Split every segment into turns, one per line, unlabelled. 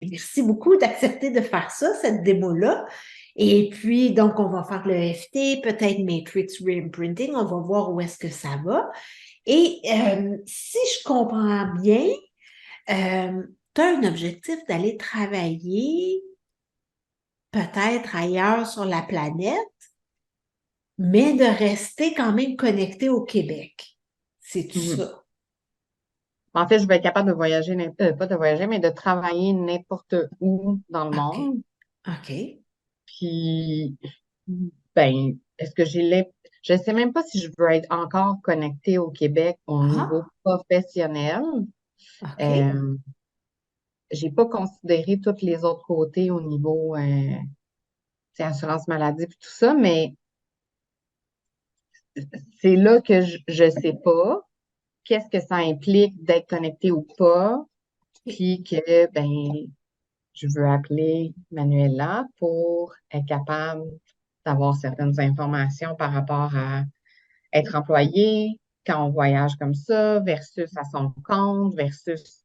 Merci beaucoup d'accepter de faire ça, cette démo-là. Et puis, donc, on va faire le FT, peut-être Matrix Reimprinting, on va voir où est-ce que ça va. Et si je comprends bien, tu as un objectif d'aller travailler peut-être ailleurs sur la planète, mais de rester quand même connecté au Québec. C'est tout
Mhm.
ça.
En fait, je vais être capable de voyager, pas de voyager, mais de travailler n'importe où dans le
OK.
monde.
OK.
Puis, ben, est-ce que je sais même pas si je veux être encore connectée au Québec au niveau
Ah,
professionnel.
OK.
Euh, j'ai pas considéré tous les autres côtés au niveau, tu sais, assurance maladie et tout ça, mais c'est là que je sais pas qu'est-ce que ça implique d'être connecté ou pas, puis que, ben, je veux appeler Manuela pour être capable d'avoir certaines informations par rapport à être employé quand on voyage comme ça, versus à son compte, versus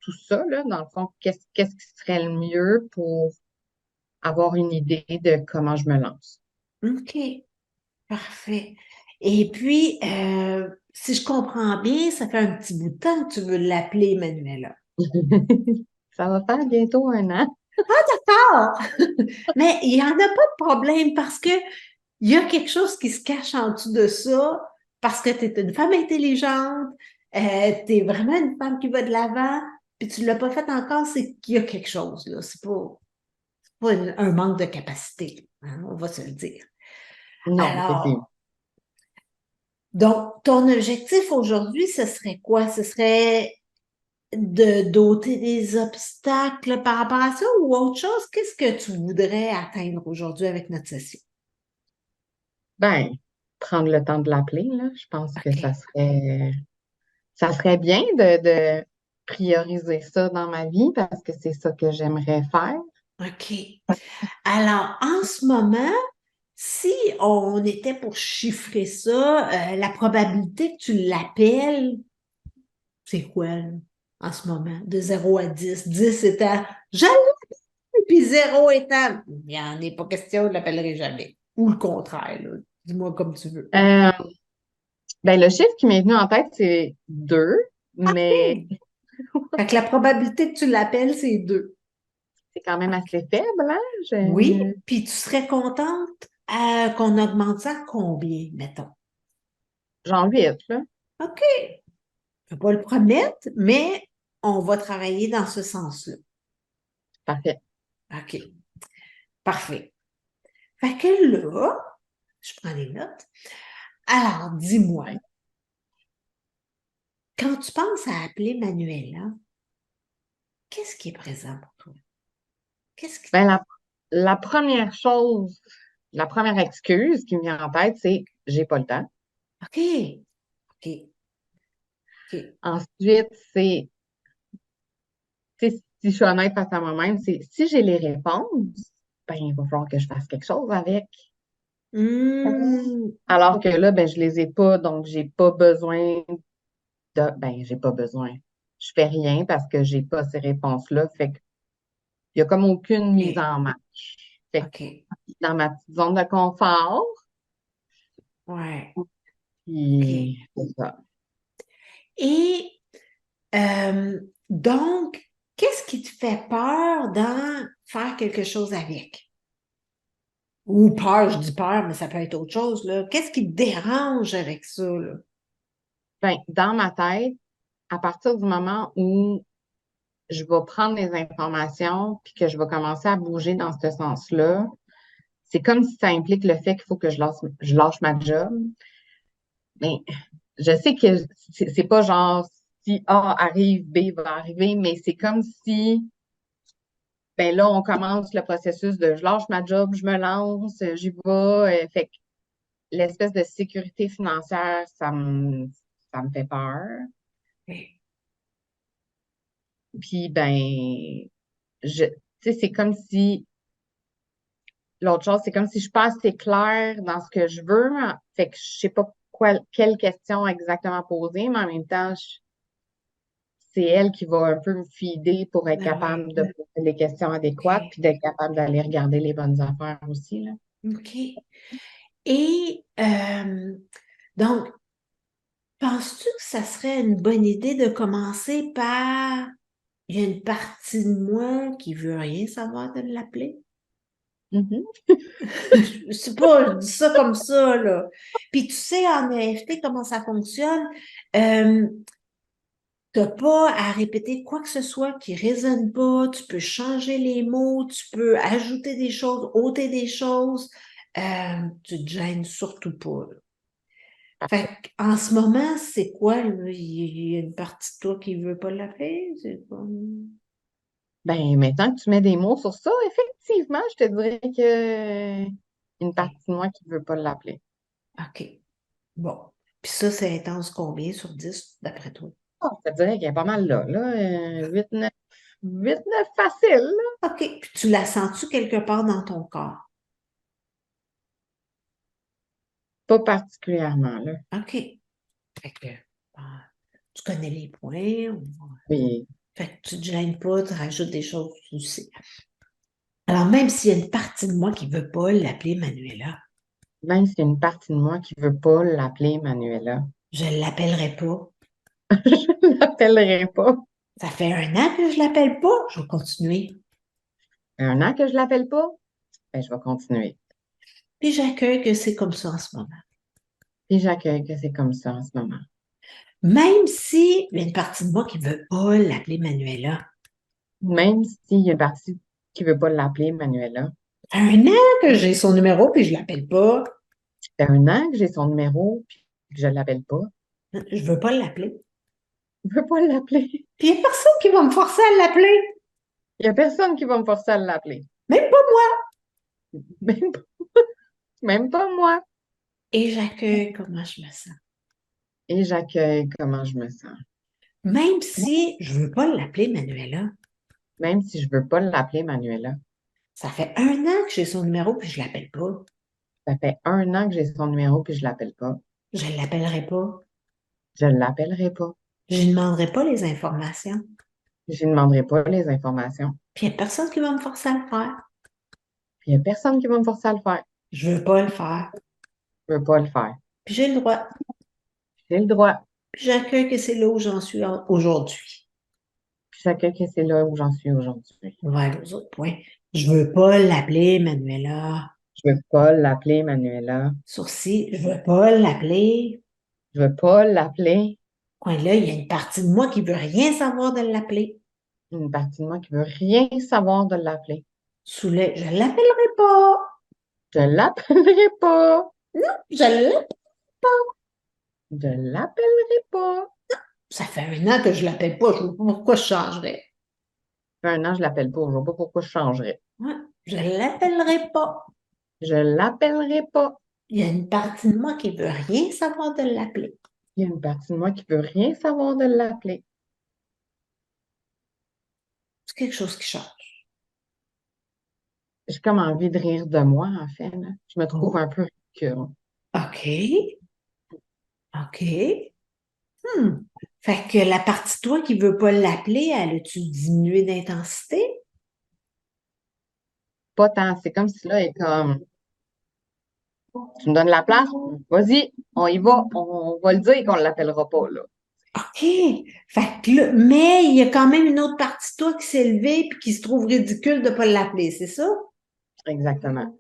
tout ça, là, dans le fond, qu'est-ce qui serait le mieux pour avoir une idée de comment je me lance.
OK. Parfait. Et puis, si je comprends bien, ça fait un petit bout de temps que tu veux l'appeler Manuela.
Ça va faire bientôt un an.
Ah! Mais il n'y en a pas de problème parce que il y a quelque chose qui se cache en dessous de ça parce que tu es une femme intelligente, tu es vraiment une femme qui va de l'avant, puis tu ne l'as pas fait encore, c'est qu'il y a quelque chose, là. C'est pas un manque de capacité, hein, on va se le dire.
Non, effectivement.
Alors, donc, ton objectif aujourd'hui, ce serait quoi? Ce serait de d'ôter des obstacles par rapport à ça ou autre chose? Qu'est-ce que tu voudrais atteindre aujourd'hui avec notre session?
Ben, prendre le temps de l'appeler, là, je pense que
OK.
ça serait bien de prioriser ça dans ma vie parce que c'est ça que j'aimerais faire.
OK. Alors, en ce moment, si on était pour chiffrer ça, la probabilité que tu l'appelles, c'est quoi, là, en ce moment, de 0 à 10? 10 étant je l'appelle, puis 0 étant il n'y en est pas question, je ne l'appellerai jamais. Ou le contraire, là. Dis-moi comme tu veux.
Euh, ben, le chiffre qui m'est venu en tête, c'est 2, mais
OK. Fait que la probabilité que tu l'appelles, c'est 2.
c'est quand même assez faible, hein?
Oui, puis tu serais contente qu'on augmente ça à combien, mettons?
J'en 8, là.
OK. Je ne vais pas le promettre, mais on va travailler dans ce sens-là.
Parfait.
OK. Parfait. Fait que là, je prends les notes. Alors, dis-moi, quand tu penses à appeler Manuela, qu'est-ce qui est présent pour toi? Qu'est-ce qui...
Ben, la première chose, la première excuse qui me vient en tête, c'est j'ai pas le temps.
OK. OK. OK.
Ensuite, c'est, tu sais, si je suis honnête face à moi-même, c'est si j'ai les réponses, ben, il va falloir que je fasse quelque chose avec.
Hmm.
Alors que là, ben, je les ai pas, donc j'ai pas besoin ben, j'ai pas besoin. Je fais rien parce que j'ai pas ces réponses-là. Fait qu'il y a comme aucune mise
OK.
en marche. Fait que
OK.
dans ma petite zone de confort,
Ouais. OK.
puis c'est ça.
Et donc, qu'est-ce qui te fait peur d'en faire quelque chose avec? Ou peur, je dis peur, mais ça peut être autre chose, là. Qu'est-ce qui te dérange avec ça, là?
Ben, dans ma tête, à partir du moment où je vais prendre les informations puis que je vais commencer à bouger dans ce sens-là, c'est comme si ça implique le fait qu'il faut que je lâche ma job. Mais je sais que c'est pas genre si A arrive, B va arriver, mais c'est comme si ben là, on commence le processus de je lâche ma job, je me lance, j'y vais. Fait que l'espèce de sécurité financière, ça me fait peur.
OK.
Puis ben, tu sais, c'est comme si l'autre chose, c'est comme si je suis pas assez claire dans ce que je veux. Fait que je sais pas quelle question exactement poser, mais en même temps, c'est elle qui va un peu me fider pour être
Ben oui.
capable de poser les questions adéquates,
OK.
puis d'être capable d'aller regarder les bonnes affaires aussi, là.
OK. Et donc, penses-tu que ça serait une bonne idée de commencer par il y a une partie de moi qui veut rien savoir de l'appeler?
Mhm.
Je sais pas, je dis ça comme ça, là. Puis tu sais, en EFT, comment ça fonctionne? Euh, T'as pas à répéter quoi que ce soit qui résonne pas. Tu peux changer les mots, tu peux ajouter des choses, ôter des choses. Tu te gênes surtout pas, là. Fait en ce moment, c'est quoi, là? Il y a une partie de toi qui veut pas l'appeler? C'est comme...
Ben, maintenant que tu mets des mots sur ça, effectivement, je te dirais que une
OK.
partie de moi qui ne veut pas l'appeler.
OK. Bon. Puis ça, c'est intense combien sur 10 d'après toi?
Ah, je te dirais qu'il y a pas mal là. 8, 9, 8, 9 facile, là.
OK. Puis tu la sens-tu quelque part dans ton corps?
Pas particulièrement, là.
OK. Fait que, ah, tu connais les points.
Mais
Fait que tu te gênes pas, tu rajoutes des choses, tu sais. Alors, même s'il y a une partie de moi qui veut pas l'appeler Manuela,
même s'il y a une partie de moi qui ne veut pas l'appeler Manuela,
je l'appellerai pas.
je ne l'appellerai pas.
Ça fait 1 an que je l'appelle pas, je vais continuer.
Un an que je ne l'appelle pas, ben, je vais continuer.
Puis j'accueille que c'est comme ça en ce moment.
Et j'accueille que c'est comme ça en ce moment.
Même si il y a une partie de moi qui veut pas l'appeler Manuela.
Même s'il y a une partie qui ne veut pas l'appeler Manuela,
Ça fait 1 an que j'ai son numéro puis je l'appelle pas.
ça fait un an que j'ai son numéro, puis que je ne l'appelle pas.
Je veux pas l'appeler.
Je ne veux pas l'appeler.
Puis il y a personne qui va me forcer à l'appeler.
Il n'y a personne qui va me forcer à l'appeler.
Même pas moi.
Même, même pas moi.
Et j'accueille comment je me sens.
Et j'accueille comment je me sens.
Même si je veux pas l'appeler Manuela.
Même si je ne veux pas l'appeler Manuela.
Ça fait 1 an que j'ai son numéro puis je l'appelle pas.
Ça fait un an que j'ai son numéro, puis je ne l'appelle pas.
Je l'appellerai pas.
Je ne l'appellerai pas.
Je ne demanderai pas les informations.
Je ne demanderai pas les informations.
Puis il n'y a personne qui va me forcer à le faire.
Puis il n'y a personne qui va me forcer à le faire.
Je veux pas le faire.
Je ne veux pas le faire.
Puis j'ai le droit.
J'ai le droit.
Puis j'accueille que c'est là où j'en suis aujourd'hui.
Puis j'accueille que c'est là où j'en suis aujourd'hui.
On va aller aux autres points. Je veux pas l'appeler Manuela.
Je ne veux pas l'appeler Manuela.
Sourcil, je veux pas l'appeler.
Je ne veux pas l'appeler.
Coin là, il y a une partie de moi qui veut rien savoir de l'appeler.
Une partie de moi qui veut rien savoir de l'appeler.
Sous le, je l'appellerai pas.
Je l'appellerai pas.
Je l'appelle.
Je l'appellerai pas.
Ça fait 1 an que je l'appelle pas. Je ne sais pas pourquoi je changerais.
Fait un an, je l'appelle pas. Je ne vois pas pourquoi je changerais.
Ouais, je l'appellerai pas.
Je l'appellerai pas.
Il y a une partie de moi qui veut rien savoir de l'appeler.
Il y a une partie de moi qui veut rien savoir de l'appeler.
C'est quelque chose qui change.
J'ai comme envie de rire de moi, en fait, là. Je me trouve
Oh,
un peu ridicule.
OK. OK. Hmm. Fait que la partie de toi qui veut pas l'appeler, elle a-tu diminué d'intensité?
Pas tant. C'est comme si là, elle est comme, tu me donnes la place, vas-y, on y va, on va le dire qu'on ne l'appellera pas, là.
OK. Fait que là, mais il y a quand même une autre partie de toi qui s'est levée puis qui se trouve ridicule de pas l'appeler, c'est ça?
Exactement.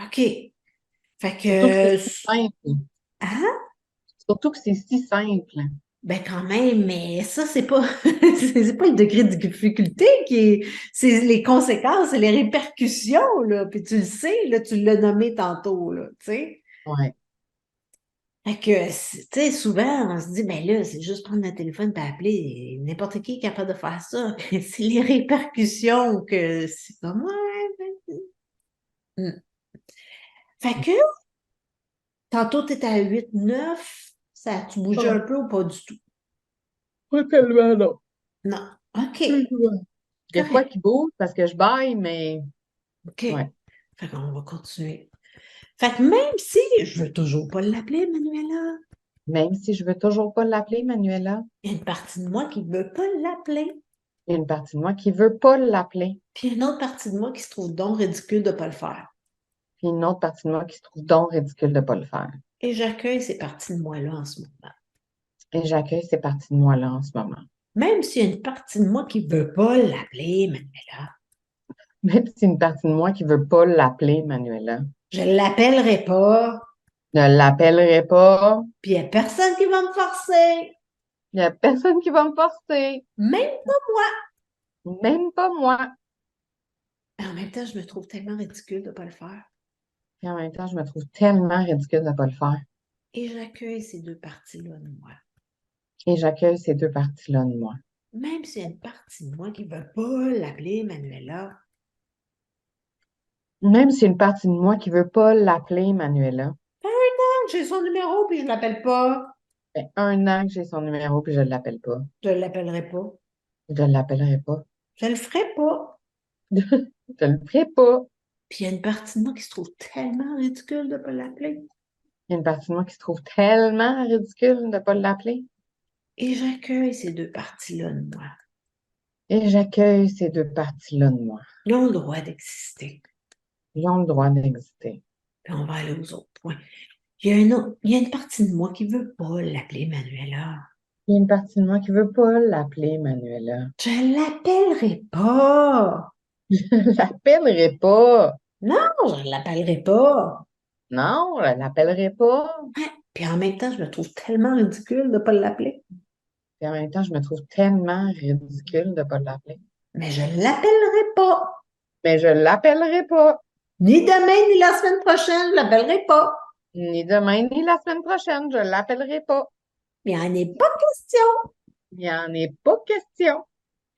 OK. Fait
Surtout que c'est
que,
si simple.
ah,
Surtout que c'est si simple.
ben quand même, mais ça, c'est pas, c'est pas le degré de difficulté qui est, c'est les conséquences, c'est les répercussions, là. Puis tu le sais, là, tu l'as nommé tantôt, là, tu sais.
Ouais.
Fait que, tu sais, souvent, on se dit, ben là, c'est juste prendre le téléphone et appeler. N'importe qui est capable de faire ça. C'est les répercussions que c'est comme, ouais, ben, Fait que, tantôt, tu étais à 8, 9. Ça a-tu bougé
Oh,
un peu ou pas du tout?
pas tellement, non.
Non. OK.
Ouais. Il y a de quoi
Correct.
qui bouge parce que je baille, mais
OK.
ouais.
Fait qu'on va continuer. Fait que même si je veux toujours pas l'appeler, Manuela,
Même si je veux toujours pas l'appeler, Manuela.
Il y a une partie de moi qui ne veut pas l'appeler.
Il y a une partie de moi qui veut pas l'appeler.
Puis il y a une autre partie de moi qui se trouve donc ridicule de ne pas le faire.
Puis une autre partie de moi qui se trouve donc ridicule de pas le faire.
Et j'accueille ces parties de moi-là en ce moment.
Et j'accueille ces parties de moi-là en ce moment.
Même s'il y a une partie de moi qui ne veut pas l'appeler, Manuela,
Même si une partie de moi qui veut pas l'appeler, Manuela.
je ne l'appellerai pas.
Ne l'appellerai pas.
Puis il n'y a personne qui va me forcer.
Il n'y a personne qui va me forcer.
Même pas moi.
Même pas moi.
Mais en même temps, je me trouve tellement ridicule de ne pas le faire.
Et en même temps, je me trouve tellement ridicule de ne pas le faire.
Et j'accueille ces deux parties-là de moi.
Et j'accueille ces deux parties-là de moi.
Même s'il y a une partie de moi qui ne veut pas l'appeler Manuela,
Même si une partie de moi qui veut pas l'appeler Manuela.
j'ai son numéro puis je ne l'appelle pas.
Ça fait 1 an que j'ai son numéro puis je ne l'appelle pas.
Je ne l'appellerai pas.
Je ne l'appellerai pas.
Je ne le ferai pas.
Je ne le ferai pas.
Puis il y a une partie de moi qui se trouve tellement ridicule de ne pas l'appeler.
Il y a une partie de moi qui se trouve tellement ridicule de ne pas l'appeler.
Et j'accueille ces deux parties-là de moi.
Et j'accueille ces deux parties-là de moi.
Ils ont le droit d'exister.
Ils ont le droit d'exister.
Puis on va aller aux autres points. Il y a une partie de moi qui ne veut pas l'appeler Manuela.
Il y a une partie de moi qui veut pas l'appeler Manuela.
Je ne l'appellerai pas.
Je ne l'appellerai pas.
Non, je ne l'appellerai pas.
Non, je ne l'appellerai pas.
Ouais. Puis en même temps, je me trouve tellement ridicule de ne pas l'appeler.
Et en même temps, je me trouve tellement ridicule de ne pas l'appeler.
Mais je ne l'appellerai pas.
Mais je ne l'appellerai pas.
Ni demain, ni la semaine prochaine, je ne l'appellerai pas.
Ni demain, ni la semaine prochaine, je ne l'appellerai pas.
Il n'y en est pas question.
Il n'y en est pas question.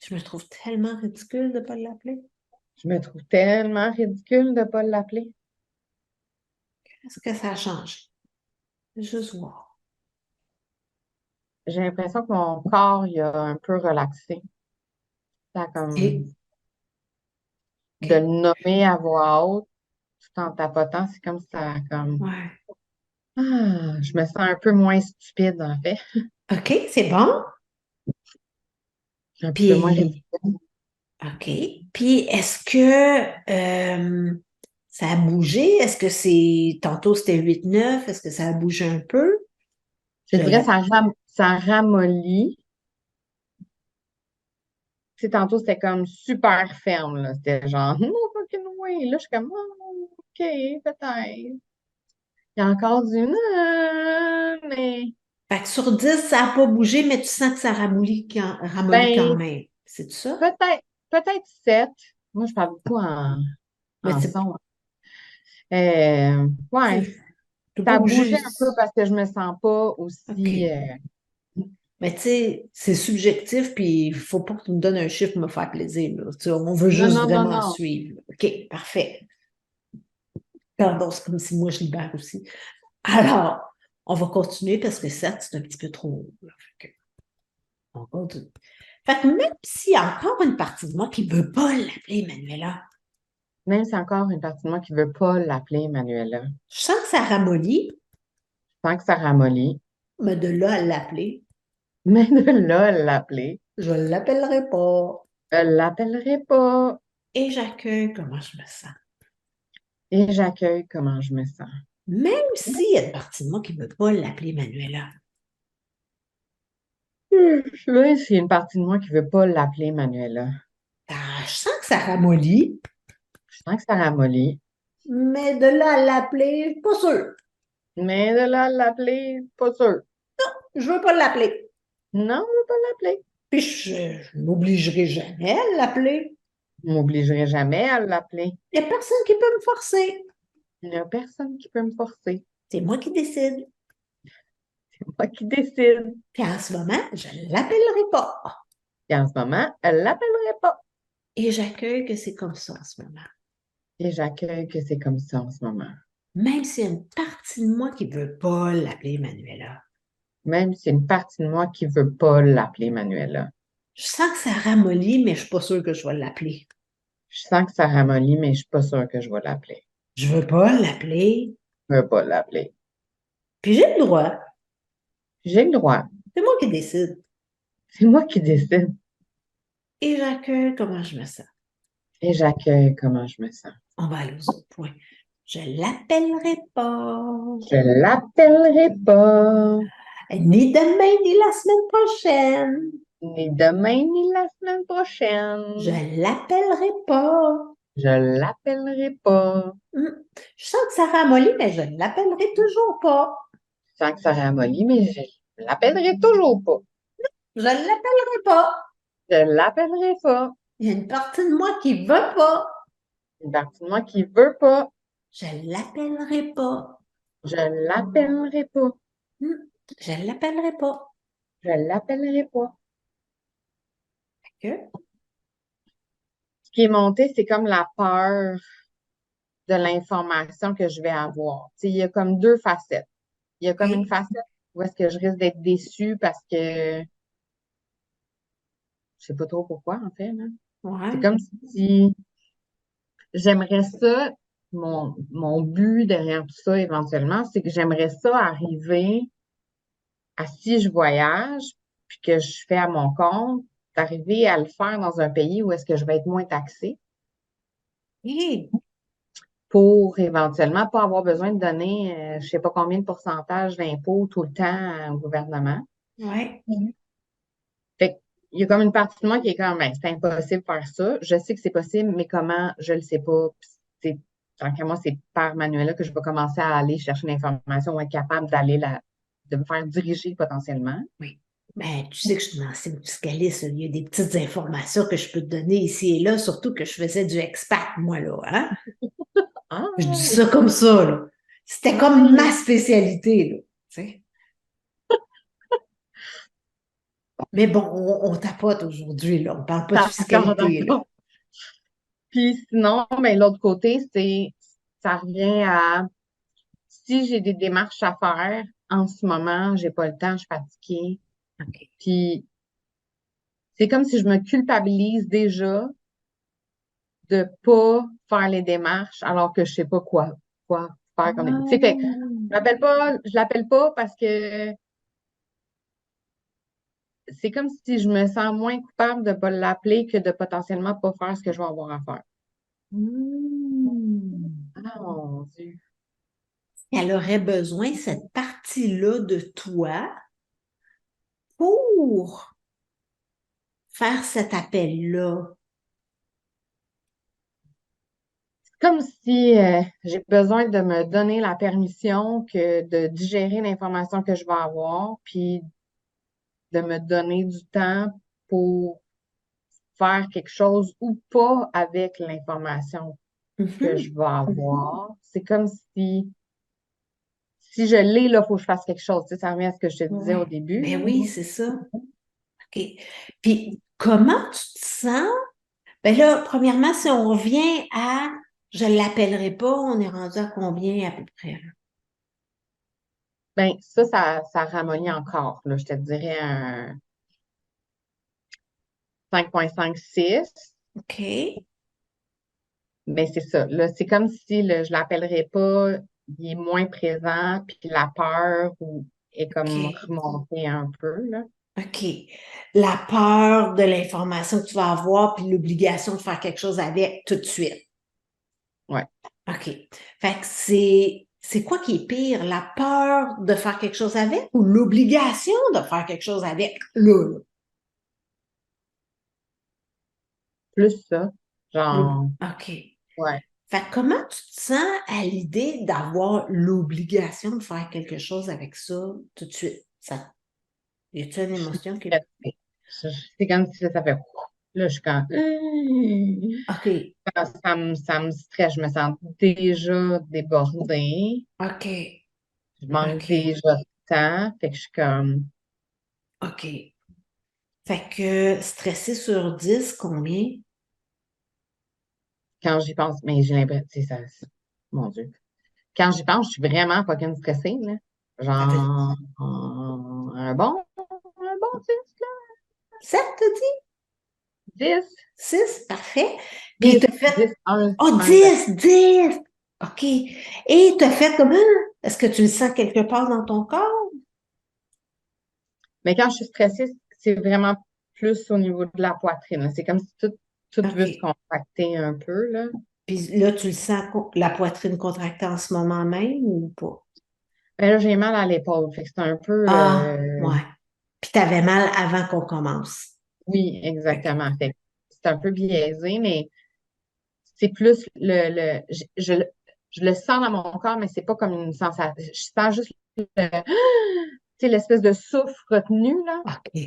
Je me trouve tellement ridicule de ne pas l'appeler.
Je me trouve tellement ridicule de ne pas l'appeler.
Est-ce que ça a changé? Juste voir.
J'ai l'impression que mon corps, il a un peu relaxé. Ça a comme
Et,
de le
OK.
nommer à voix haute, tout en tapotant, c'est comme ça, comme,
Ouais.
je me sens un peu moins stupide, en fait.
OK, c'est bon.
Un petit peu moins
Puis,
ridicule.
OK. Puis, est-ce que ça a bougé? Est-ce que tantôt c'était 8-9? Est-ce que ça a bougé un peu?
Je
Je
dirais,
l'a-
ça ramollit. Tu sais, tantôt, c'était comme super ferme, là. C'était genre, no fucking way. Là, je suis comme, oh, OK, peut-être. Il y a encore du mais
Fait que sur 10, ça n'a pas bougé, mais tu sens que ça ramollit quand
ben,
même. C'est ça?
peut-être 7. Moi, je parle beaucoup
Mais
en
tu
son. Ouais,
peux
ça
pas
a bougé
bouger.
un peu parce que je me sens pas aussi.
OK. Mais tu sais, c'est subjectif, puis il faut pas que tu me donnes un chiffre pour me faire plaisir, là. Tu sais, on veut
Non,
juste
non, non,
vraiment
non.
suivre. OK, parfait. Pardon, c'est comme si moi je libère aussi. Alors, on va continuer parce que 7, c'est un petit peu trop haut, là. Fait que, on continue. Fait que même s'il y a encore une partie de moi qui ne veut pas l'appeler Manuela,
Même si c'est encore une partie de moi qui veut pas l'appeler Manuela.
je sens que ça ramollit,
Tant que ça ramollit.
mais de là à l'appeler,
Mais de là, à l'appeler.
je ne l'appellerai pas.
Je l'appellerai pas.
Et j'accueille comment je me sens.
Et j'accueille comment je me sens.
Même s'il y a une partie de moi qui ne veut pas l'appeler Manuela.
Là, c'est une partie de moi qui veut pas l'appeler Manuela.
Ah, je sens que ça ramollit,
Je sens que ça ramollit.
mais de là à l'appeler, je suis pas sûre.
Mais de là, à l'appeler, pas sûr.
Je veux pas l'appeler.
Non, je veux pas l'appeler.
Puis je m'obligerai jamais à l'appeler.
Je m'obligerai jamais à l'appeler.
Il n'y a personne qui peut me forcer.
Il n'y a personne qui peut me forcer.
C'est moi qui décide.
C'est moi qui décide.
Puis en ce moment, je ne l'appellerai pas.
Et en ce moment, elle l'appellerait pas.
Et j'accueille que c'est comme ça en ce moment.
Et j'accueille que c'est comme ça en ce moment.
Même s'il y a une partie de moi qui ne veut pas l'appeler Manuela.
Même si c'est une partie de moi qui veut pas l'appeler Manuela.
Je sens que ça ramollit, mais je ne suis pas sûre que je vais l'appeler.
Je sens que ça ramollit, mais je suis pas sûre que je vais l'appeler.
Je ne veux pas l'appeler.
Je veux pas l'appeler.
Puis j'ai le droit.
J'ai le droit.
C'est moi qui décide.
C'est moi qui décide.
Et j'accueille comment je me sens.
Et j'accueille comment je me sens.
On va aller aux autres points. Je l'appellerai pas.
Je l'appellerai pas.
Ni demain, ni la semaine prochaine.
Ni demain, ni la semaine
Je
prochaine.
l'appellerai pas.
Je l'appellerai pas.
Je sens que ça ramollit, mais je ne l'appellerai toujours pas.
Sans que ça ramollit, mais je l'appellerai toujours pas.
Je ne l'appellerai pas.
Je l'appellerai pas.
Il y a une partie de moi qui ne veut pas.
Une partie de moi qui veut pas.
Je ne l'appellerai pas.
Je l'appellerai pas.
Je ne l'appellerai pas.
Je l'appellerai pas.
Que?
Ce qui est monté, c'est comme la peur de l'information que je vais avoir. Tu sais, il y a comme deux facettes. Il y a comme une
Et,
facette où est-ce que je risque d'être déçue parce que je sais pas trop pourquoi, en fait, là. C'est
ouais.
comme si j'aimerais ça, mon but derrière tout ça éventuellement, c'est que j'aimerais ça arriver à si je voyage, puis que je fais à mon compte, d'arriver à le faire dans un pays où est-ce que je vais être moins taxée
Et,
pour éventuellement pas avoir besoin de donner je sais pas combien de pourcentage d'impôts tout le temps au gouvernement.
ouais.
Fait il y a comme une partie de moi qui est comme, ben, c'est impossible de faire ça. Je sais que c'est possible, mais comment, je le sais pas. Puis tant qu'à moi, c'est par Manuela que je vais commencer à aller chercher l'information ou être capable de me faire diriger potentiellement.
Oui. Ben, tu sais que je suis une ancienne fiscaliste. Il y a des petites informations que je peux te donner ici et là, surtout que je faisais du expat, moi, là. Hein?
Ah,
Je dis
oui.
ça comme ça, là. C'était comme ma spécialité, là. Tu sais. Mais bon, on tapote aujourd'hui, là. On parle pas de
D'accord,
fiscalité, là.
d'accord. Puis sinon, ben, l'autre côté, ça revient à si j'ai des démarches à faire en ce moment, j'ai pas le temps, je suis fatiguée.
OK.
Puis c'est comme si je me culpabilise déjà de pas faire les démarches alors que je sais pas quoi faire comme tu sais, je l'appelle pas parce que c'est comme si je me sens moins coupable de pas l'appeler que de potentiellement pas faire ce que je vais avoir à faire.
Hmm.
Ah, mon Dieu.
Elle aurait besoin, cette partie-là de toi, pour faire cet appel-là.
Comme si j'ai besoin de me donner la permission que de digérer l'information que je vais avoir, puis de me donner du temps pour faire quelque chose ou pas avec l'information que
Mhm.
je vais avoir. C'est comme si je l'ai, là, il faut que je fasse quelque chose. Tu sais, ça revient à ce que je te disais au
Ouais.
début, là.
Ben oui, c'est ça. OK. Puis, comment tu te sens? Ben là, premièrement, si on revient à je ne l'appellerai pas, on est rendu à combien à peu près, là?
Ben, ça ramollit encore, là. Je te dirais un 5,56.
OK.
Mais c'est ça. Là, c'est comme si je l'appellerais pas, il est moins présent, puis la peur est comme
OK.
remontée un peu, là.
OK. La peur de l'information que tu vas avoir, puis l'obligation de faire quelque chose avec tout de suite.
Ouais.
OK. Fait que c'est quoi qui est pire, la peur de faire quelque chose avec ou l'obligation de faire quelque chose avec là?
Plus ça. Genre,
OK.
ouais.
Fait que comment tu te sens à l'idée d'avoir l'obligation de faire quelque chose avec ça tout de suite? Ça, y a-t-il une émotion qui...
C'est comme si ça fait. Là, je suis quand.
OK.
Ça me stresse. Je me sens déjà débordée.
OK.
Je manque
OK.
déjà de temps. Fait que je suis comme.
OK. Fait que stressé sur 10, combien?
Quand j'y pense, mais j'ai l'impression. Tu sais, mon Dieu. Quand j'y pense, je suis vraiment fucking stressée, là.
Ça veut
Genre, un bon 10, là.
7, t'as dit?
10,
6, parfait. Puis
10,
t'as fait
10,
oh,
0.
10! OK. Et tu as fait comment? Est-ce que tu le sens quelque part dans ton corps?
Mais quand je suis stressée, c'est vraiment plus au niveau de la poitrine. C'est comme si tout veut se
OK.
contracter un peu, là.
Puis là, tu le sens, la poitrine contractée en ce moment même ou pas?
Mais là, j'ai mal à l'épaule. Fait que c'est un peu,
Ah, ouais. Puis t'avais mal avant qu'on commence.
oui,
OK.
exactement. Fait que c'est un peu biaisé, mais c'est plus je le sens dans mon corps, mais c'est pas comme une sensation. Je sens juste tu sais, l'espèce de souffle retenu, là.
OK.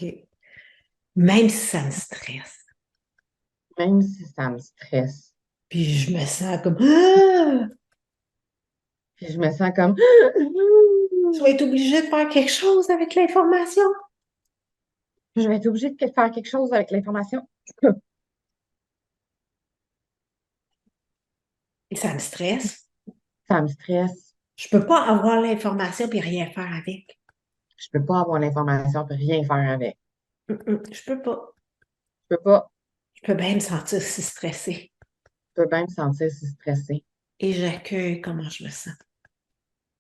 OK. Même si ça me stresse.
Même si ça me stresse.
Puis je me sens comme ah!
Puis je me sens comme
Tu vas être obligé de faire quelque chose avec l'information.
je vais être obligée de faire quelque chose avec l'information.
Et ça me stresse.
Ça me stresse.
Je peux pas avoir l'information puis rien faire avec.
Je peux pas avoir l'information et rien faire avec.
Je peux pas.
Je peux pas.
Je peux bien me sentir si stressée.
Je peux bien me sentir si stressée.
Et j'accueille comment je me sens.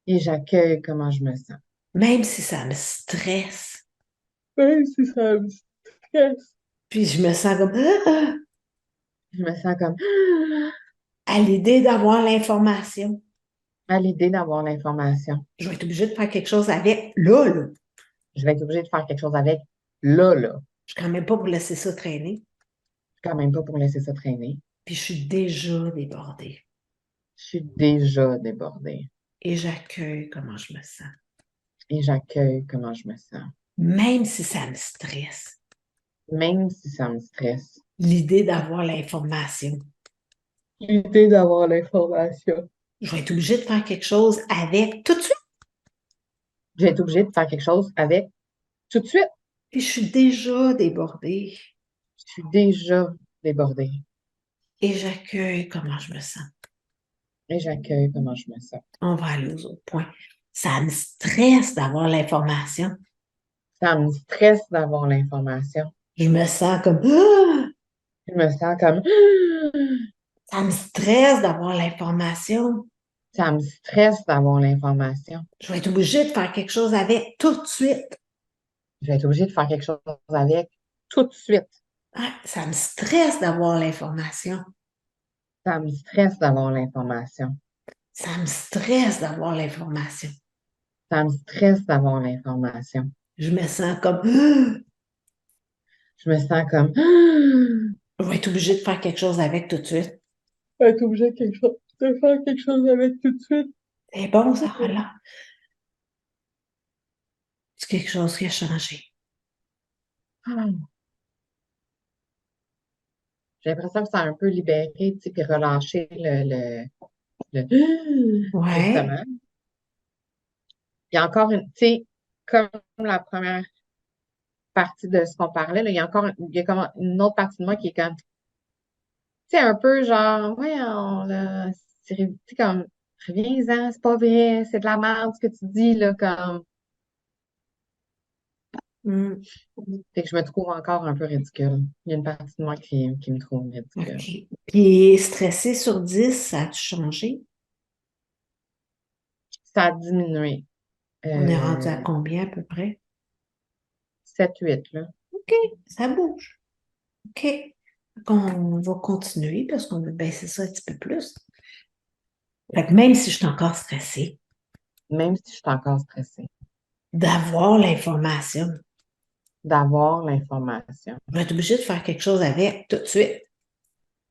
Et j'accueille comment je me sens.
Même si ça me stresse.
Même si ça me stresse.
Puis je me sens comme ah!
Je me sens comme
À l'idée d'avoir l'information.
à l'idée d'avoir l'information.
Je vais être obligée de faire quelque chose avec là, là.
Je vais être obligée de faire quelque chose avec là, là.
Je suis quand même pas pour laisser ça traîner.
Je suis quand même pas pour laisser ça traîner.
Puis je suis déjà débordée.
Je suis déjà débordée.
Et j'accueille comment je me sens.
Et j'accueille comment je me sens.
Même si ça me stresse.
Même si ça me stresse.
L'idée d'avoir l'information.
L'idée d'avoir l'information.
Je vais être obligée de faire quelque chose avec tout de suite.
Je vais être obligée de faire quelque chose avec tout de suite.
Puis je suis déjà débordée.
Je suis déjà débordée.
Et j'accueille comment je me sens.
Et j'accueille comment je me sens.
On va aller aux autres points. Ça me stresse d'avoir l'information.
Ça me stresse d'avoir l'information.
Je me sens comme ah!
Je me sens comme
Ça me stresse d'avoir l'information.
ça me stresse d'avoir l'information.
Je vais être obligée de faire quelque chose avec tout de suite.
Je vais être obligée de faire quelque chose avec tout de suite.
Ah, ça me stresse d'avoir l'information.
Ça me stresse d'avoir l'information.
Ça me stresse d'avoir l'information.
Ça me stresse d'avoir l'information.
Je me sens comme ah!
Je me sens comme
Je vais être obligée de faire quelque chose avec tout de suite.
être obligée de faire quelque chose avec tout de suite.
C'est bon, ça, là. C'est quelque chose qui a changé.
Ah, j'ai l'impression que ça a un peu libéré, tu sais, puis relâché
Ouais.
justement. Il y a encore une, tu sais, comme la première partie de ce qu'on parlait, là, il y a comme une autre partie de moi qui est comme, tu sais, un peu genre, voyons, là, tu sais, comme, reviens-en, c'est pas vrai, c'est de la merde ce que tu dis, là, comme,
Hmm.
fait que je me trouve encore un peu ridicule. Il y a une partie de moi qui me trouve ridicule.
OK. Puis stressé sur 10, ça a-tu changé?
Ça a diminué.
On est rendu à
Euh,
combien à peu près?
7-8, là.
OK, ça bouge. OK. On va continuer parce qu'on veut baisser ça un petit peu plus. Fait que même si je suis encore stressée,
Même si je suis encore stressée,
d'avoir l'information,
d'avoir l'information.
je vais être obligée de faire quelque chose avec tout de suite.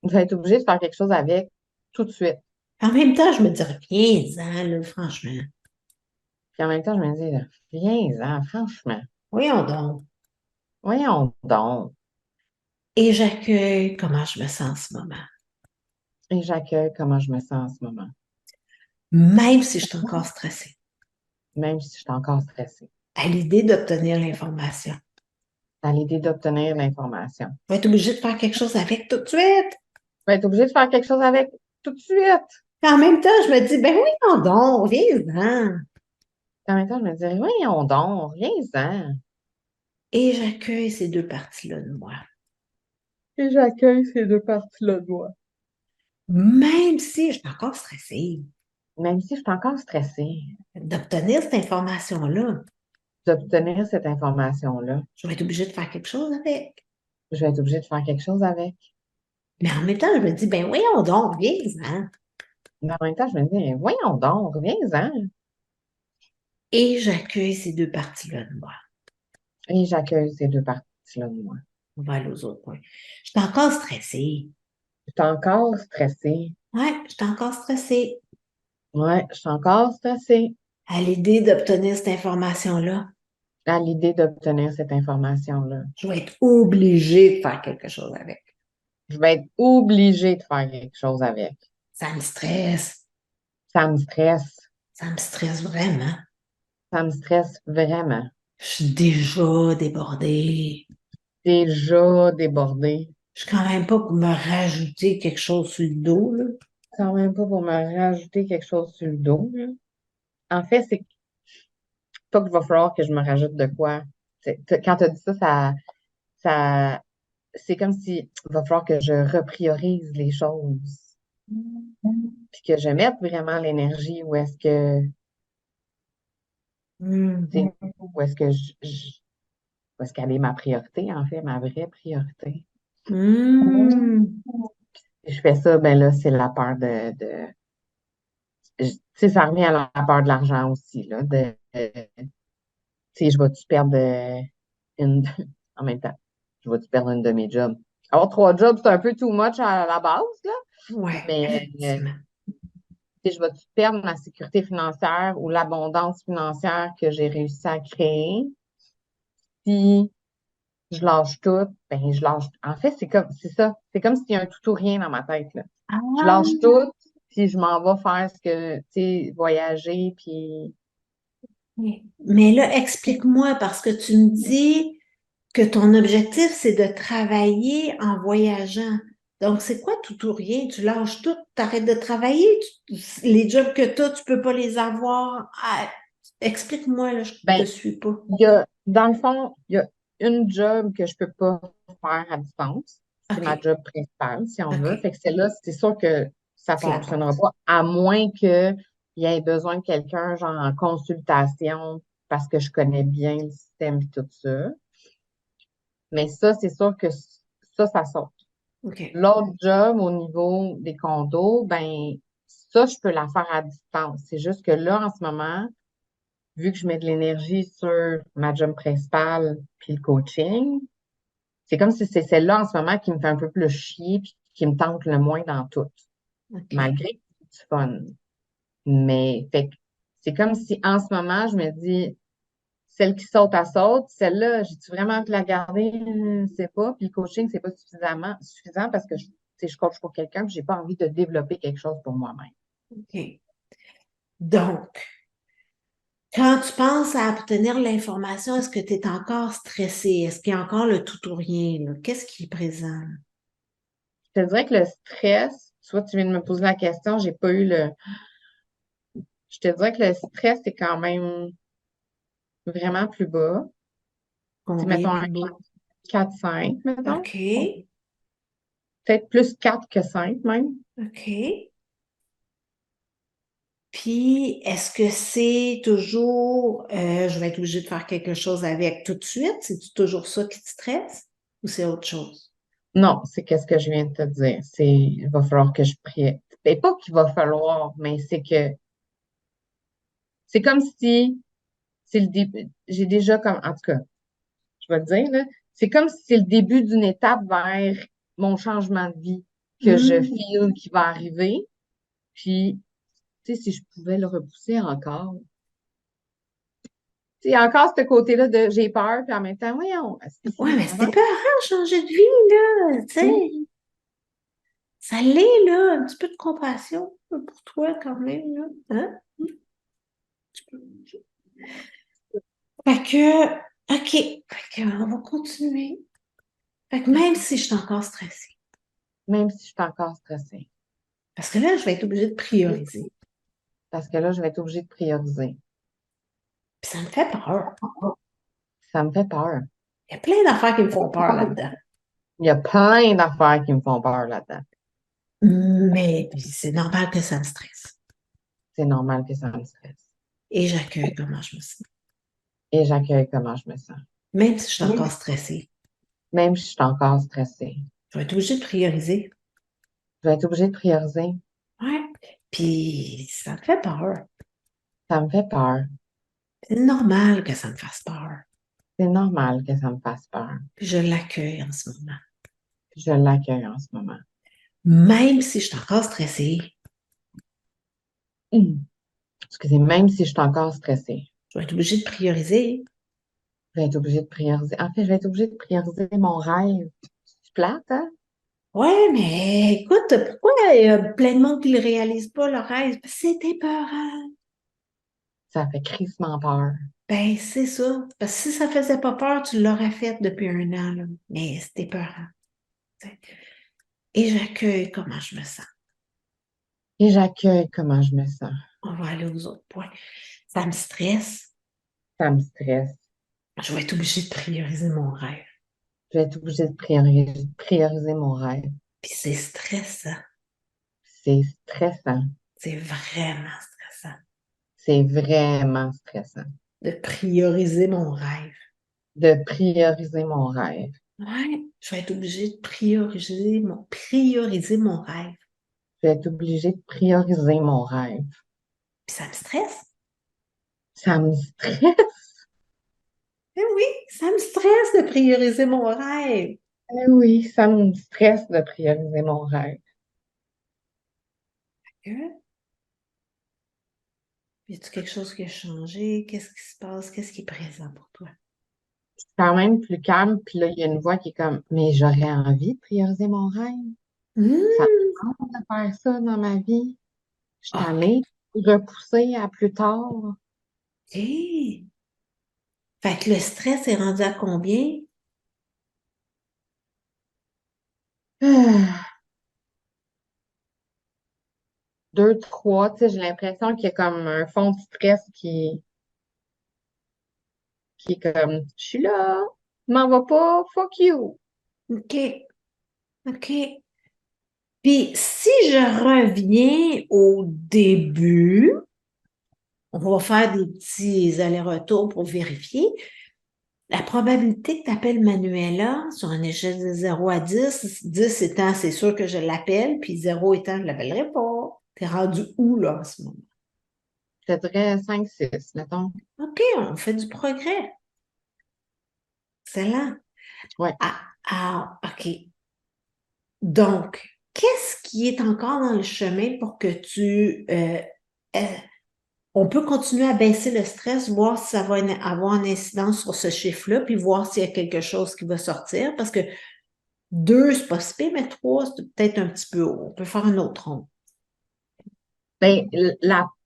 Je vais être obligée de faire quelque chose avec tout de suite.
En même temps, je me dis, viens-en, là, franchement.
Puis en même temps, je me dis, là, viens-en, franchement.
Voyons donc.
Voyons donc.
Et j'accueille comment je me sens en ce moment.
Et j'accueille comment je me sens en ce moment.
Même si je suis encore stressée,
Même si je suis encore stressée.
à l'idée d'obtenir l'information.
À l'idée d'obtenir l'information.
Je vais être obligée de faire quelque chose avec tout de suite.
Je vais être obligée de faire quelque chose avec tout de suite.
Puis en même temps, je me dis, ben oui, non donc, viens-en.
Puis en même temps, je me dis, voyons donc, viens-en.
Et j'accueille ces deux parties-là de moi.
Et j'accueille ces deux parties-là de moi.
Même si je suis encore stressée
Même si je suis encore stressée.
d'obtenir cette information-là.
d'obtenir cette information-là.
Je vais être obligée de faire quelque chose avec.
Je vais être obligée de faire quelque chose avec.
Mais en même temps, je me dis, ben voyons donc, viens-en.
Mais en même temps, je me dis, voyons donc, reviens-en.
Et j'accueille ces deux parties-là de moi.
Et j'accueille ces deux parties-là de moi.
On va aller aux autres points. Je suis encore stressée.
Je suis encore stressée.
Ouais, je suis encore stressée
Ouais, je suis encore stressée
à l'idée d'obtenir cette information-là.
à l'idée d'obtenir cette information-là.
Je vais être obligée de faire quelque chose avec.
Je vais être obligée de faire quelque chose avec.
Ça me stresse.
Ça me stresse.
Ça me stresse vraiment.
Ça me stresse vraiment.
Je suis déjà débordée.
Déjà débordée.
Je suis quand même pas pour me rajouter quelque chose sur le dos, là.
Quand même pas pour me rajouter quelque chose sur le dos, là. En fait, c'est pas qu'il va falloir que je me rajoute de quoi. Quand tu as dit ça, ça, c'est comme si il va falloir que je repriorise les choses. Puis que je mette vraiment l'énergie où est-ce que,
Hmm.
tu sais, où est-ce que où est-ce qu'elle est ma priorité, en fait, ma vraie priorité.
Hmm.
Si je fais ça, ben là, c'est la peur tu sais, ça revient à la peur de l'argent aussi, là, tu sais, je vais-tu perdre une, en même temps, je vais-tu perdre une de mes jobs? Avoir trois jobs, c'est un peu too much à la base, là,
Ouais,
mais
effectivement.
tu sais, je vais-tu perdre ma sécurité financière ou l'abondance financière que j'ai réussi à créer? Si je lâche tout, ben je lâche. En fait, c'est ça. C'est comme s'il y a un tout ou rien dans ma tête, là. Je lâche
Ah,
tout, puis je m'en vais faire ce que, tu sais, voyager, puis
oui. Mais là, explique-moi, parce que tu me dis que ton objectif, c'est de travailler en voyageant. Donc, c'est quoi tout ou rien? Tu lâches tout, tu arrêtes de travailler, les jobs que tu as, tu peux pas les avoir. Ah, explique-moi, là, je te
ben,
suis pas.
dans le fond, il y a une job que je peux pas faire à distance. C'est ma
OK,
job principale, si on veut.
OK,
Fait que celle-là, c'est sûr que ça
tu la
fonctionnera
passes.
pas, à moins qu'il y ait besoin de quelqu'un, genre en consultation, parce que je connais bien le système et tout ça. Mais ça, c'est sûr que ça saute.
OK,
L'autre job au niveau des condos, ben, ça, je peux la faire à distance. C'est juste que là, en ce moment, vu que je mets de l'énergie sur ma job principale puis le coaching, c'est comme si c'est celle-là en ce moment qui me fait un peu plus chier puis qui me tente le moins dans tout,
OK.
malgré que c'est du fun. Mais fait que c'est comme si en ce moment, je me dis, celle qui saute, à saute. Celle-là, j'ai-tu vraiment envie de la garder? Je ne sais pas. Puis le coaching, c'est pas suffisant parce que tu sais, je coach pour quelqu'un puis j'ai pas envie de développer quelque chose pour moi-même.
OK. Donc, quand tu penses à obtenir l'information, est-ce que tu es encore stressé? Est-ce qu'il y a encore le tout ou rien, là? Qu'est-ce qui est présent?
Je te dirais que le stress, soit tu viens de me poser la question, j'ai pas eu le. Je te dirais que le stress est quand même vraiment plus bas. Tu sais,
Combien
mettons un
plus beau?
4-5, mettons.
OK,
Peut-être plus 4 que 5 même.
OK. Puis, est-ce que c'est toujours, je vais être obligée de faire quelque chose avec tout de suite? C'est toujours ça qui te stresse ou c'est autre chose?
Non, c'est qu'est-ce que je viens de te dire. Il va falloir que je prie. C'est pas qu'il va falloir, mais c'est comme si c'est le début. J'ai déjà comme, en tout cas, je vais te dire, là, c'est comme si c'est le début d'une étape vers mon changement de vie que je
Hmm.
feel qui va arriver. Puis, tu sais, si je pouvais le repousser encore. Tu sais, encore ce côté-là de j'ai peur, puis en même temps, voyons, est-ce que
Ouais,
c'est
mais c'était
avant?
pas rare changer de vie, là, tu sais. Ça l'est, là, un petit peu de compassion pour toi quand même, là. Hein? Fait que, OK, fait que, on va continuer. Fait que même si je suis encore stressée,
Même si je suis encore stressée.
parce que là, je vais être obligée de prioriser.
Parce que là, je vais être obligée de prioriser.
Puis ça me fait peur.
Ça me fait peur.
Il y a plein d'affaires qui me font peur là-dedans.
Il y a plein d'affaires qui me font peur là-dedans.
Mais puis c'est normal que ça me stresse.
C'est normal que ça me stresse.
Et j'accueille comment je me sens.
et j'accueille comment je me sens.
Même si je suis
Même
encore stressée.
même si je suis encore stressée.
Je vais être obligée de prioriser.
Je vais être obligée de prioriser.
Ouais. Puis ça me fait peur.
Ça me fait peur.
C'est normal que ça me fasse peur.
C'est normal que ça me fasse peur.
Puis je l'accueille en ce moment.
Je l'accueille en ce moment.
Même si je suis encore stressée,
Hum. Excusez, même si je suis encore stressée,
je vais être obligée de prioriser.
je vais être obligée de prioriser. En fait, je vais être obligée de prioriser mon rêve. C'est plate, hein?
Ouais, mais écoute, pourquoi il y a plein de monde qui ne le réalise pas, le rêve? C'était peur.
Ça fait crissement peur.
Ben, c'est ça. Parce que si ça faisait pas peur, tu l'aurais fait depuis un an, là. Mais c'était peur. Et j'accueille comment je me sens.
Et j'accueille comment je me sens.
On va aller aux autres points. Ça me stresse.
Ça me stresse.
Je vais être obligée de prioriser mon rêve.
Je vais être obligée de prioriser mon rêve.
Puis c'est stressant.
C'est stressant.
C'est vraiment stressant
C'est vraiment stressant.
de prioriser mon rêve.
De prioriser mon rêve.
Ouais, je vais être obligée de prioriser mon rêve.
Je vais être obligée de prioriser mon rêve.
Puis ça me stresse.
Ça me stresse.
Eh oui, ça me stresse de prioriser mon rêve.
Eh oui, ça me stresse de prioriser mon rêve.
Que- Y a-t-il quelque chose qui a changé? Qu'est-ce qui se passe? Qu'est-ce qui est présent pour toi?
C'est quand même plus calme, puis là, il y a une voix qui est comme, mais j'aurais envie de prioriser mon rêve. Ça
Hmm,
me tente de faire ça dans ma vie. Je suis
OK.
allée repousser à plus tard.
Fait que le stress est rendu à combien?
Ah, deux, trois, tu sais, j'ai l'impression qu'il y a comme un fond de stress qui est comme, je suis là, m'en va pas, fuck you.
OK. OK. Puis si je reviens au début, on va faire des petits allers-retours pour vérifier. La probabilité que tu appelles Manuela sur une échelle de 0 à 10 étant c'est sûr que je l'appelle, puis 0 étant je ne l'appellerai pas. T'es rendu où là en ce moment?
Je te dirais 5, 6, mettons.
OK, on fait du progrès. Excellent.
Ouais.
OK. Donc, qu'est-ce qui est encore dans le chemin pour que euh, on peut continuer à baisser le stress, voir si ça va avoir une incidence sur ce chiffre-là, puis voir s'il y a quelque chose qui va sortir, parce que 2, c'est pas si pire, mais 3, c'est peut-être un petit peu haut. On peut faire un autre rond.
Ben,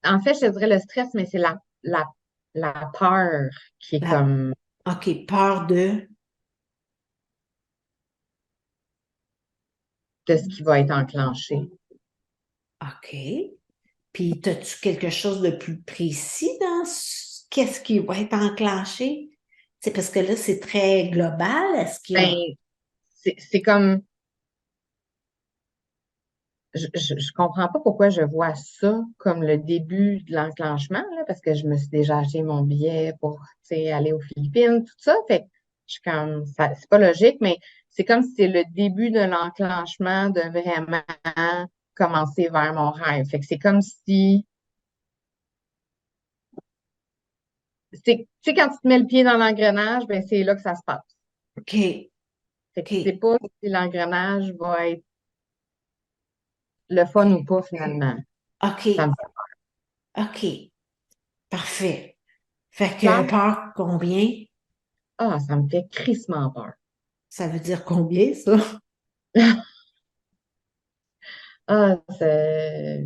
en fait, je te dirais le stress, mais c'est la peur qui est
La-
comme
OK, peur de.
de ce qui va être enclenché.
OK. Puis, as-tu quelque chose de plus précis dans qu'est-ce qui va être enclenché? C'est parce que là, c'est très global. Est-ce qu'il y
Ben,
a.
c'est comme, je comprends pas pourquoi je vois ça comme le début de l'enclenchement, là, parce que je me suis déjà acheté mon billet pour, tu sais, aller aux Philippines, tout ça. Fait que je suis comme, ça, c'est pas logique, mais c'est comme si c'est le début de l'enclenchement de vraiment commencer vers mon rêve. Fait que c'est comme si, tu sais, quand tu te mets le pied dans l'engrenage, ben, c'est là que ça se passe.
OK,
Fait que tu sais
OK,
pas si l'engrenage va être le fun ou pas finalement. Ça me
OK,
fait
OK. Parfait. Fait que
peur.
peur combien?
Ah, ça me fait crissement peur.
Ça veut dire combien, ça?
Ah, c'est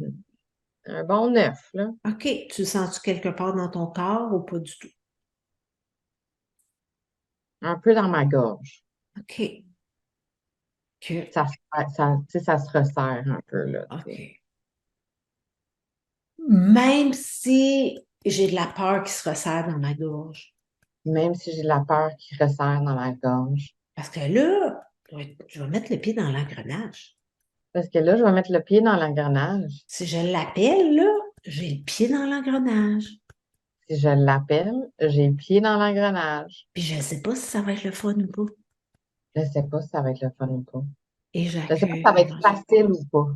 un bon 9, là.
OK. Tu le sens-tu quelque part dans ton corps ou pas du tout?
Un peu dans ma gorge.
OK. Que,
Tu sais, ça se resserre un peu, là, tu sais.
OK. Même si j'ai de la peur qui se resserre dans ma gorge.
Même si j'ai de la peur qui resserre dans ma gorge.
Parce que là, je vais mettre le pied dans l'engrenage.
Parce que là, je vais mettre le pied dans l'engrenage.
Si je l'appelle, là, j'ai le pied dans l'engrenage.
Si je l'appelle, j'ai le pied dans l'engrenage.
Puis je ne sais pas si ça va être le fun ou pas.
Je ne sais pas si ça va être le fun ou pas.
Et
Je ne sais pas si
j'accueille
ça va être
comment je...
facile ou pas.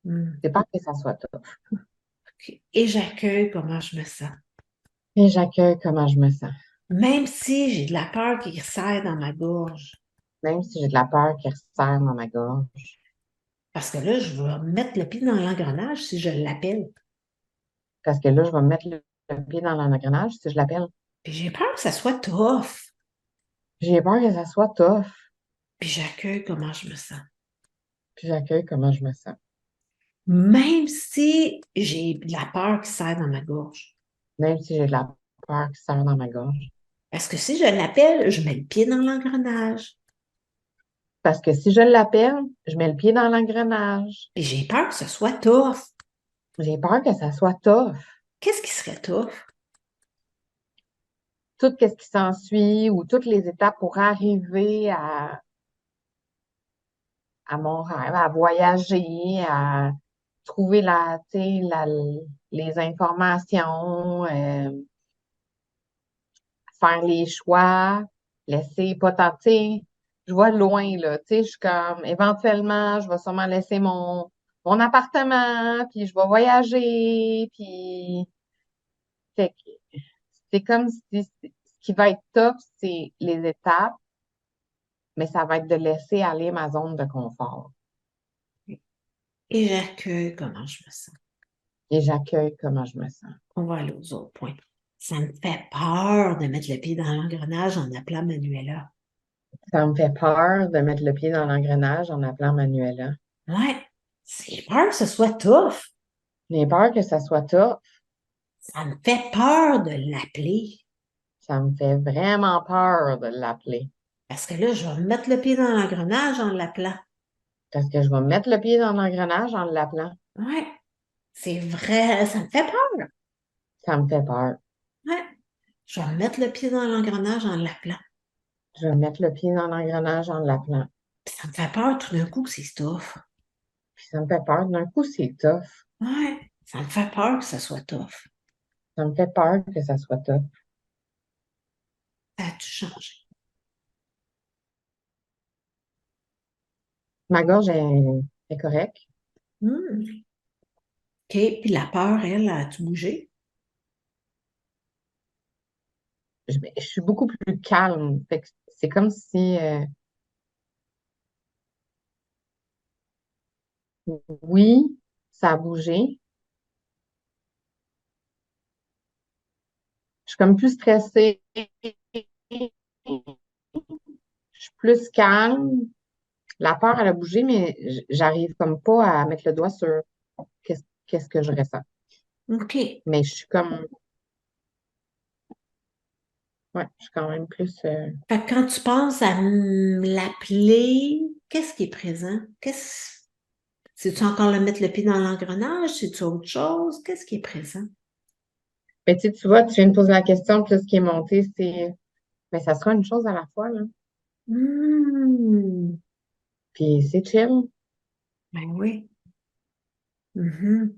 Hmm.
C'est pas que ça soit top.
OK. Et j'accueille comment je me sens.
Et j'accueille comment je me sens.
Même si j'ai de la peur qui serre dans ma gorge.
Même si j'ai de la peur qui resserre dans ma gorge.
Parce que là, je vais mettre le pied dans l'engrenage si je l'appelle.
Parce que là, je vais mettre le pied dans l'engrenage si je l'appelle.
Puis j'ai peur que ça soit tough.
J'ai peur que ça soit tough.
Puis j'accueille comment je me sens.
Puis j'accueille comment je me sens.
Même si j'ai de la peur qui serre dans ma gorge.
Même si j'ai de la peur qui serre dans ma gorge.
Parce que si je l'appelle, je mets le pied dans l'engrenage.
Parce que si je l'appelle, je mets le pied dans l'engrenage.
Puis j'ai peur que ce soit tough.
J'ai peur que ça soit tough.
Qu'est-ce qui serait tough?
Tout ce qui s'ensuit ou toutes les étapes pour arriver à mon rêve, à voyager, à trouver tu sais, les informations, faire les choix, laisser pas tenter. Je vois loin, là, tu sais, je suis comme, éventuellement, je vais sûrement laisser mon appartement, puis je vais voyager, puis fait que c'est comme si ce qui va être top, c'est les étapes, mais ça va être de laisser aller ma zone de confort.
Et j'accueille comment je me sens.
Et j'accueille comment je me sens.
On va aller aux autres points. Ça me fait peur de mettre le pied dans l'engrenage en appelant Manuela.
Ça me fait peur de mettre le pied dans l'engrenage en appelant Manuela.
Ouais, j'ai peur que ce soit tough.
J'ai peur que ça soit tough.
Ça me fait peur de l'appeler.
Ça me fait vraiment peur de l'appeler.
Parce que là, je vais mettre le pied dans l'engrenage en l'appelant.
Parce que je vais mettre le pied dans l'engrenage en l'appelant.
Ouais, c'est vrai, ça me fait peur.
Ça me fait peur.
Ouais, je vais mettre le pied dans l'engrenage en l'appelant.
Je vais mettre le pied dans l'engrenage en l'appelant.
Puis ça me fait peur tout d'un coup que c'est tough.
Puis ça me fait peur. D'un coup, c'est tough.
Ouais, ça me fait peur que ce soit tough.
Ça me fait peur que ça soit tough.
Ça a-tu changé?
Ma gorge est correcte.
Hmm. OK, puis la peur, elle, a-tu bougé?
Je suis beaucoup plus calme. Fait que c'est comme si, oui, ça a bougé. Je suis comme plus stressée. Je suis plus calme. La peur, elle a bougé, mais j'arrive comme pas à mettre le doigt sur qu'est-ce que je ressens.
OK.
Mais je suis comme, ouais, je suis quand même plus.
Fait que quand tu penses à l'appeler, qu'est-ce qui est présent? C'est-tu encore le mettre le pied dans l'engrenage? C'est-tu autre chose? Qu'est-ce qui est présent?
Mais tu vois, tu viens de poser la question, puis là, ce qui est monté, c'est, mais ça sera une chose à la fois, là.
Hmm.
Puis c'est chill.
Ben oui. Mhm.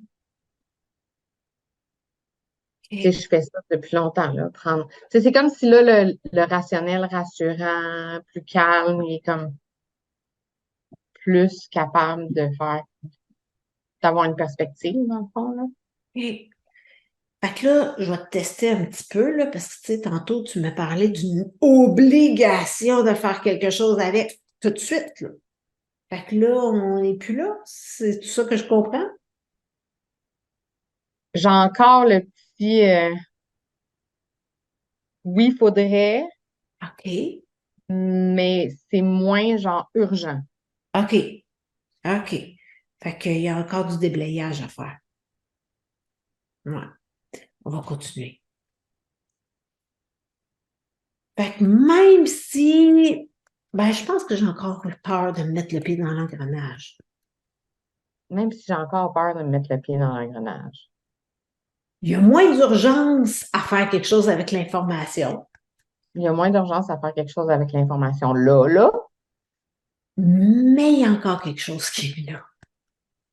Tu sais,
OK.
je fais ça depuis longtemps, là. Prendre. Tu sais, c'est comme si là, le rationnel rassurant, plus calme, il est comme plus capable de faire, d'avoir une perspective, dans le fond, là.
OK. Fait que là, je vais te tester un petit peu, là, parce que, tu sais, tantôt, tu m'as parlé d'une obligation de faire quelque chose avec tout de suite, là. Fait que là, on n'est plus là. C'est tout ça que je comprends?
J'ai encore le petit, oui, faudrait,
OK.
mais c'est moins genre urgent.
OK. OK. Fait qu'il y a encore du déblayage à faire. Ouais. On va continuer. Fait que même si, ben, je pense que j'ai encore peur de mettre le pied dans l'engrenage.
Même si j'ai encore peur de me mettre le pied dans l'engrenage.
Il y a moins d'urgence à faire quelque chose avec l'information,
Il y a moins d'urgence à faire quelque chose avec l'information là,
mais il y a encore quelque chose qui est là.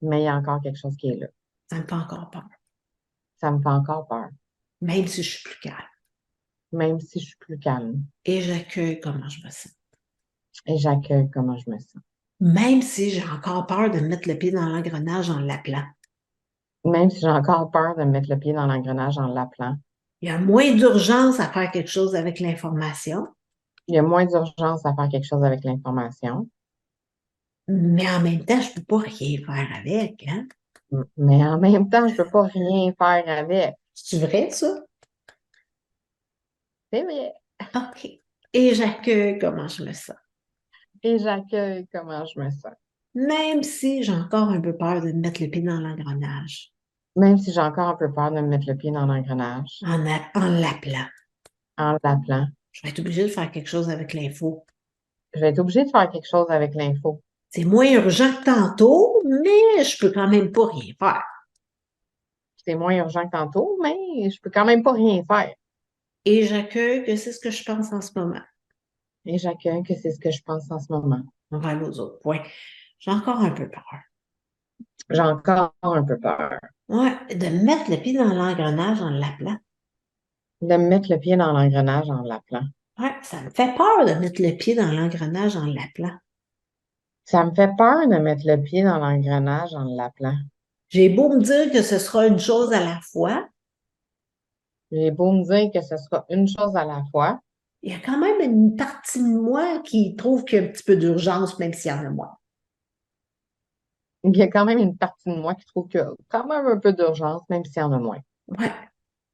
mais il y a encore quelque chose qui est là.
Ça me fait encore peur.
Ça me fait encore peur.
même si je suis plus calme.
même si je suis plus calme.
Et j'accueille comment je me sens.
Et j'accueille comment je me sens.
Même si j'ai encore peur de mettre le pied dans l'engrenage en l'appelant.
Même si j'ai encore peur de mettre le pied dans l'engrenage en l'appelant.
Il y a moins d'urgence à faire quelque chose avec l'information,
Il y a moins d'urgence à faire quelque chose avec l'information.
mais en même temps, je ne peux pas rien faire avec, hein?
Mais en même temps, je peux pas rien faire avec.
C'est vrai, ça?
C'est vrai.
OK. Et j'accueille comment je me sens.
Et j'accueille comment je me sens.
Même si j'ai encore un peu peur de mettre le pied dans l'engrenage,
Même si j'ai encore un peu peur de me mettre le pied dans l'engrenage,
en l'appelant.
en l'appelant,
Je vais être obligée de faire quelque chose avec l'info.
je vais être obligée de faire quelque chose avec l'info.
C'est moins urgent que tantôt, mais je peux quand même pas rien faire.
C'est moins urgent que tantôt, mais je peux quand même pas rien faire.
Et j'accueille que c'est ce que je pense en ce moment.
Et j'accueille que c'est ce que je pense en ce moment.
On va aller aux autres points. J'ai encore un peu peur.
J'ai encore un peu peur
Ouais, de mettre le pied dans l'engrenage en l'appelant.
de me mettre le pied dans l'engrenage en l'appelant.
Ouais, ça me fait peur de mettre le pied dans l'engrenage en l'appelant.
Ça me fait peur de mettre le pied dans l'engrenage en l'appelant.
J'ai beau me dire que ce sera une chose à la fois,
J'ai beau me dire que ce sera une chose à la fois,
il y a quand même une partie de moi qui trouve qu'il y a un petit peu d'urgence, même s'il y en a moins.
il y a quand même une partie de moi qui trouve qu'il y a quand même un peu d'urgence, même s'il y en a moins.
Ouais.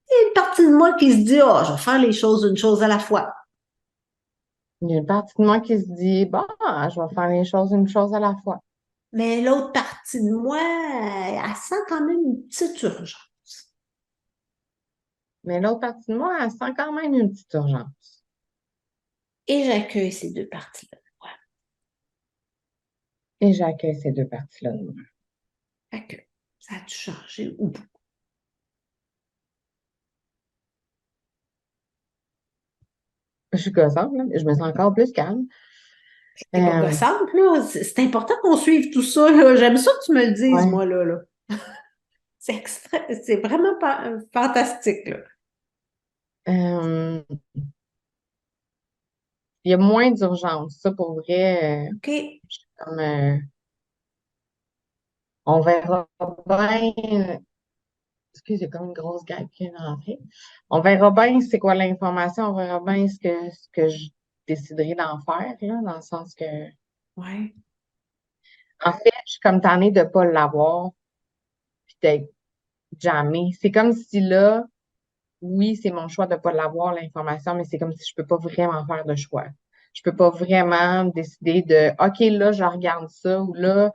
Il y a une partie de moi qui se dit, oh, je vais faire les choses une chose à la fois.
Il y a une partie de moi qui se dit, bon, je vais faire les choses une chose à la fois.
Mais l'autre partie de moi, elle sent quand même une petite urgence.
Mais l'autre partie de moi, elle sent quand même une petite urgence.
Et j'accueille ces deux parties-là. Ouais.
Et j'accueille ces deux parties-là de moi.
Fait que ça a-tu changé ou pas?
Je suis gossante, là. Je me sens encore plus calme.
C'est pas
Euh,
gossante, là. C'est important qu'on suive tout ça, là. J'aime ça que tu me le dises,
ouais.
moi, là. C'est vraiment fantastique, là.
Euh, il y a moins d'urgence. Ça, pour vrai,
OK.
comme, on verra bien. Excusez, j'ai comme une grosse gag qui vient de rentrer. On verra bien c'est quoi l'information, on verra bien ce que je déciderai d'en faire, là, dans le sens que,
Ouais.
en fait, je suis comme tannée de ne pas l'avoir, puis d'être jamais. C'est comme si là, oui, c'est mon choix de ne pas l'avoir, l'information, mais c'est comme si je peux pas vraiment faire de choix. Je peux pas vraiment décider de, OK, là, je regarde ça, ou là,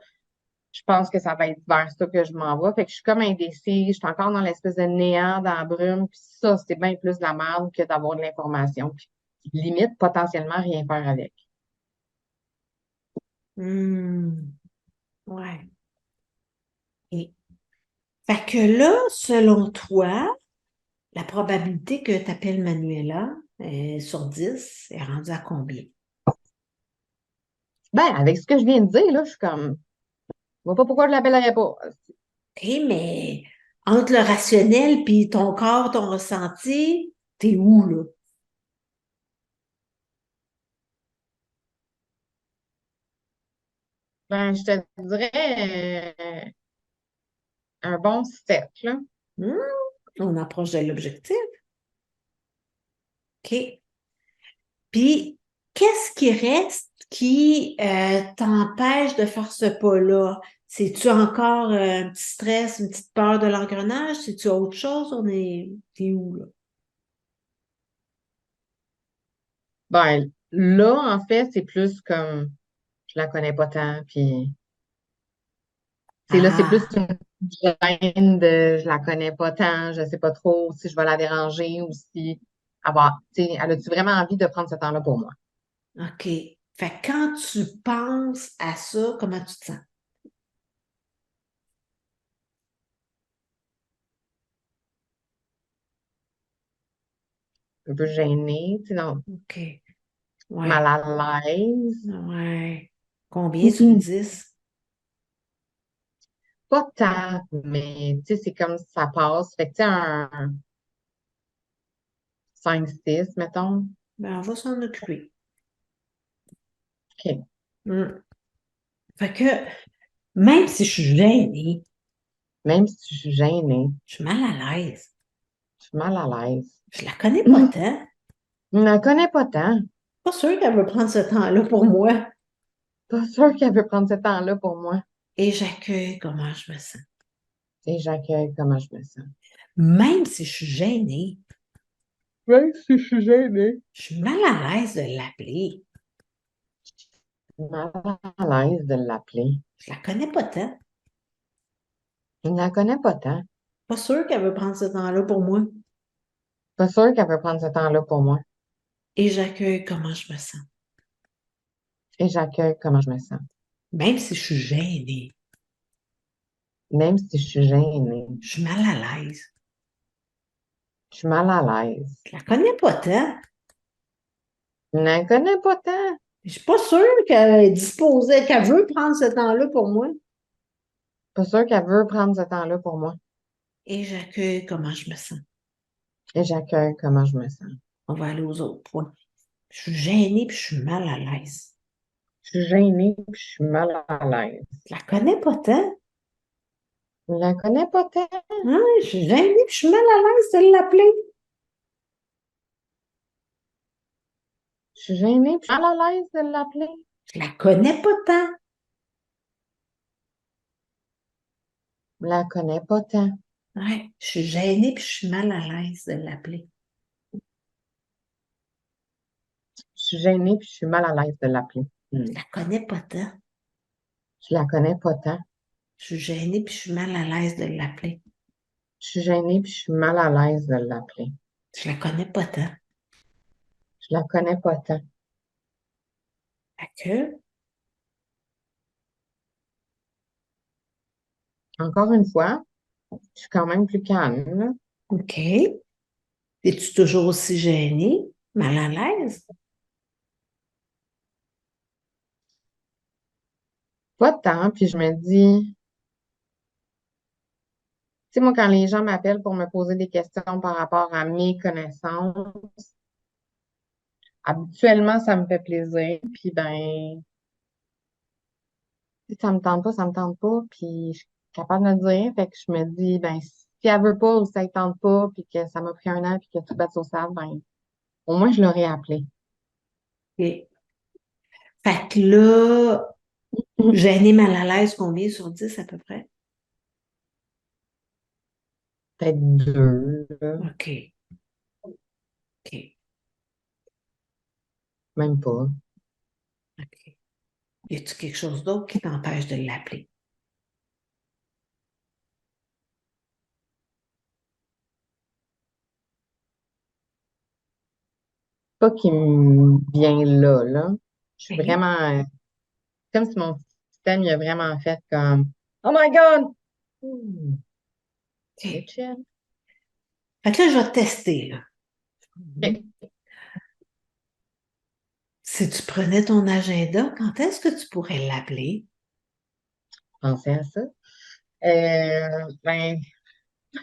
je pense que ça va être vers ça que je m'en vais. Fait que je suis comme indécise, je suis encore dans l'espèce de néant, dans la brume, puis ça, c'est bien plus de la merde que d'avoir de l'information, puis limite, potentiellement, rien faire avec.
Hmm. Ouais. Et, fait que là, selon toi, la probabilité que tu appelles Manuela sur 10 est rendue à combien?
Ben, avec ce que je viens de dire, là, je suis comme, je vois pas pourquoi je l'appellerais pas.
OK, mais entre le rationnel puis ton corps, ton ressenti, t'es où, là?
Ben, je te dirais un bon 7, là.
Hmm, on approche de l'objectif. OK. Puis, qu'est-ce qui reste qui t'empêche de faire ce pas-là? C'est-tu encore un petit stress, une petite peur de l'engrenage? C'est-tu autre chose? T'es où, là?
Ben, là, en fait, c'est plus comme, je la connais pas tant, puis c'est là, c'est plus
Ah,
une gêne de je la connais pas tant, je sais pas trop si je vais la déranger ou si avoir, tu sais, elle a-tu vraiment envie de prendre ce temps-là pour moi?
OK. Fait que quand tu penses à ça, comment tu te sens?
Un peu gênée, tu sais, non,
OK.
mal
Ouais.
à l'aise.
Ouais. Combien sur 10?
Pas tant, mais tu sais, c'est comme ça passe. Fait que, tu sais, 5, 6, mettons.
Ben, on va s'en occuper.
OK.
Fait que, même si je suis gênée,
Même si je suis gênée,
je suis mal à l'aise.
je suis mal à l'aise.
Je la connais pas tant.
Je ne la connais pas tant.
Pas sûre qu'elle veut prendre ce temps-là pour moi.
Pas sûre qu'elle veut prendre ce temps-là pour moi.
Et j'accueille comment je me sens.
Et j'accueille comment je me sens.
Même si je suis gênée,
Même si je suis gênée.
je suis mal à l'aise de l'appeler.
Je suis mal à l'aise de l'appeler.
Je la connais pas tant.
Je ne la connais pas tant.
Pas sûre qu'elle veut prendre ce temps-là pour moi.
Pas sûre qu'elle veut prendre ce temps-là pour moi.
Et j'accueille comment je me sens.
Et j'accueille comment je me sens.
Même si je suis gênée,
Même si je suis gênée.
je suis mal à l'aise.
Je suis mal à l'aise.
Je la connais pas tant.
Je ne la connais pas tant.
Je suis pas sûre qu'elle est disposée, qu'elle veut prendre ce temps-là pour moi.
Pas sûre qu'elle veut prendre ce temps-là pour moi.
Et j'accueille comment je me sens.
Et j'accueille comment je me sens.
On va aller aux autres points. Je suis gênée puis je suis mal à l'aise.
Je suis gênée et je suis mal à l'aise.
Je la connais pas tant.
Je ne la connais pas tant.
Hein? Je suis gênée puis je suis mal à l'aise de l'appeler.
Je suis gênée et je suis mal à l'aise de l'appeler.
Je la connais pas tant.
Je la connais pas tant.
Ouais, je suis gênée puis je suis mal à l'aise de l'appeler.
Je suis gênée et je suis mal à l'aise de l'appeler.
Je la connais pas tant.
Je la connais pas tant.
Je suis gênée puis je suis mal à l'aise de l'appeler.
Je suis gênée et je suis mal à l'aise de l'appeler.
Je la connais pas tant.
Je la connais pas tant.
Fait que,
Encore une fois, je suis quand même plus calme, là.
OK. Es-tu toujours aussi gênée? Mal à l'aise?
Pas tant, puis je me dis, tu sais, moi, quand les gens m'appellent pour me poser des questions par rapport à mes connaissances, habituellement, ça me fait plaisir. Puis, ben, si ça me tente pas, ça me tente pas. Puis, je suis capable de le dire. Fait que je me dis, ben, si elle veut pas ou si elle tente pas, puis que ça m'a pris un an, puis que tout bat au sable, ben, au moins, je l'aurais appelé.
OK. Fait que là, gênée, mal à l'aise, combien sur 10 à peu près?
Peut-être deux, là.
OK. OK.
Même pas.
OK. Y a-tu quelque chose d'autre qui t'empêche de l'appeler?
Pas qu'il me vient là, là. Je suis
OK.
vraiment, comme si mon système, il a vraiment fait comme, Oh my God! C'est
OK.
chill.
Fait que là, je vais te tester, là.
OK.
Si tu prenais ton agenda, quand est-ce que tu pourrais l'appeler?
Pensez à ça. Ben, je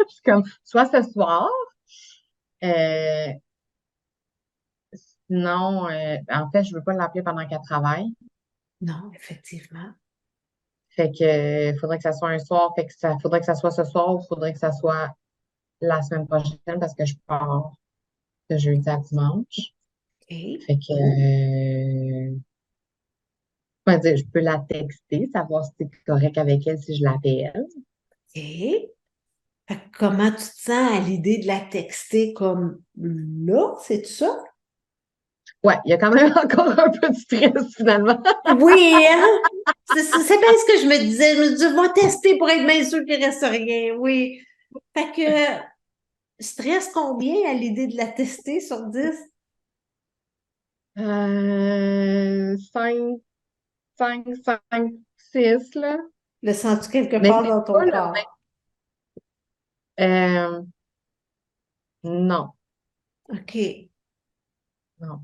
suis comme, soit ce soir, euh, sinon, en fait, je veux pas l'appeler pendant qu'elle travaille.
Non, effectivement.
Fait que, faudrait que ça soit un soir, fait que ça, faudrait que ça soit ce soir ou faudrait que ça soit la semaine prochaine parce que je pars de jeudi à dimanche.
OK.
Fait que, on va dire, je peux la texter, savoir si c'est correct avec elle si je l'appelle.
OK. Fait que comment tu te sens à l'idée de la texter comme là, c'est ça?
Ouais, il y a quand même encore un peu de stress finalement.
Oui, hein? C'est bien ce que je me disais. Je me disais, je vais tester pour être bien sûr qu'il ne reste rien. Oui. Fait que, stress combien à l'idée de la tester sur 10?
5, 5, 5, 6, là.
Le sens-tu quelque
Mais
part
c'est
dans
pas
ton
le même.
corps?
Non,
OK.
non.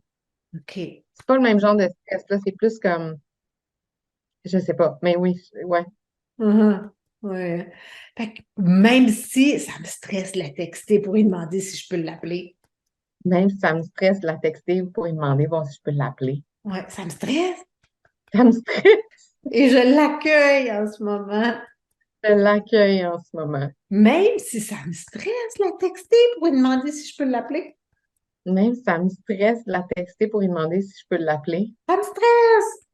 OK.
C'est pas le même genre de stress, là. C'est plus comme, je sais pas. Mais oui, ouais.
Mhm. Ouais. Fait que même si ça me stresse de la texter pour lui demander si je peux l'appeler.
Même si ça me stresse de la texter pour lui demander voir si je peux l'appeler.
Ouais, ça me stresse
Ça me stresse.
et je l'accueille en ce moment.
Je l'accueille en ce moment.
Même si ça me stresse, la texter pour lui demander si je peux l'appeler.
Même si ça me stresse de la texter pour lui demander si je peux l'appeler.
Ça me stresse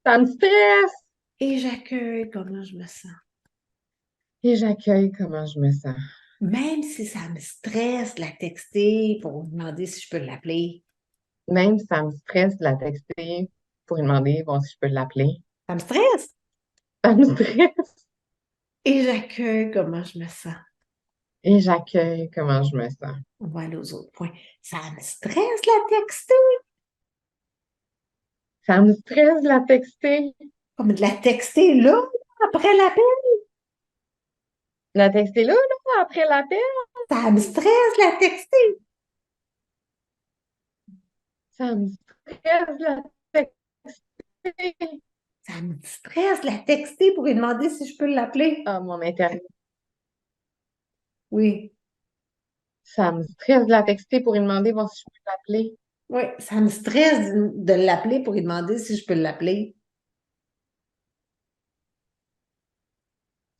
Ça me stresse.
et j'accueille comment je me sens.
Et j'accueille comment je me sens.
Même si ça me stresse, la texter pour lui demander si je peux l'appeler.
Même si ça me stresse de la texter pour lui demander voir si je peux l'appeler.
Ça me stresse
Ça me stresse.
et j'accueille comment je me sens.
Et j'accueille comment je me sens.
On va aller aux autres points. Ça me stresse, la texter.
Ça me stresse de la texter.
Comme de la texter là, après l'appel.
La texter là, après l'appel.
Ça me stresse, la texter.
Ça me stresse de la texter.
Ça me stresse, la texter pour lui demander si je peux l'appeler.
Ah, mon intérieur.
Oui,
Ça me stresse de la texter pour lui demander voir si je peux l'appeler.
oui, ça me stresse de l'appeler pour lui demander si je peux l'appeler.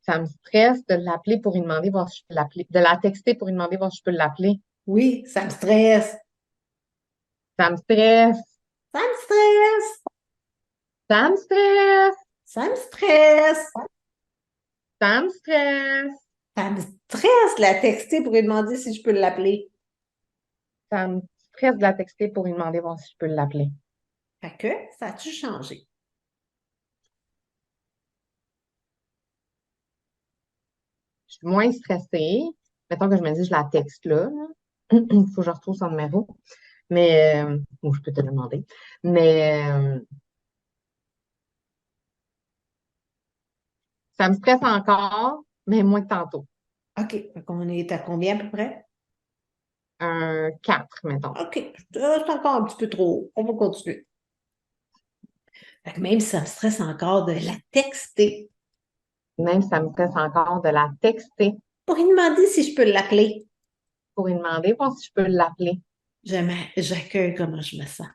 Ça me stresse de l'appeler pour lui demander voir si je peux l'appeler. De la texter pour lui demander voir si je peux l'appeler.
Oui, ça me stresse.
Ça me stresse.
Ça me stresse.
Ça me stresse.
Ça me stresse.
Ça me stresse.
Ça me stresse de la texter pour lui demander si je peux l'appeler.
Ça me stresse de la texter pour lui demander voir si je peux l'appeler.
Fait que, ça a-tu changé?
Je suis moins stressée. Mettons que je me dis, je la texte là. Il faut que je retrouve son numéro. Mais, ou je peux te le demander. Mais, ça me stresse encore, mais moins que tantôt.
OK, fait qu'on est à combien à peu près?
Un 4 mettons.
OK, c'est encore un petit peu trop haut. On va continuer. Fait que même si ça me stresse encore de la texter
Même si ça me stresse encore de la texter
pour lui demander si je peux l'appeler,
pour lui demander voir si je peux l'appeler.
j'accueille comment je me sens.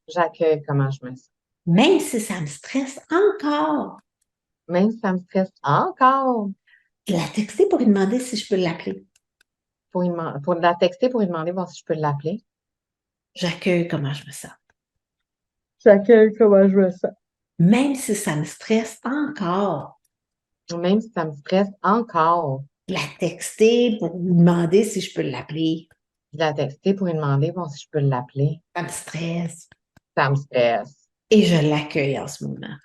J'accueille comment je me sens.
Même si ça me stresse encore
Même si ça me stresse encore
de la texter pour lui demander si je peux l'appeler,
pour la texter pour lui demander voir si je peux l'appeler.
j'accueille comment je me sens.
J'accueille comment je me sens.
Même si ça me stresse encore
Même si ça me stresse encore
de la texter pour lui demander si je peux l'appeler,
de la texter pour lui demander voir si je peux l'appeler.
ça me stresse
Ça me stresse.
et je l'accueille en ce moment.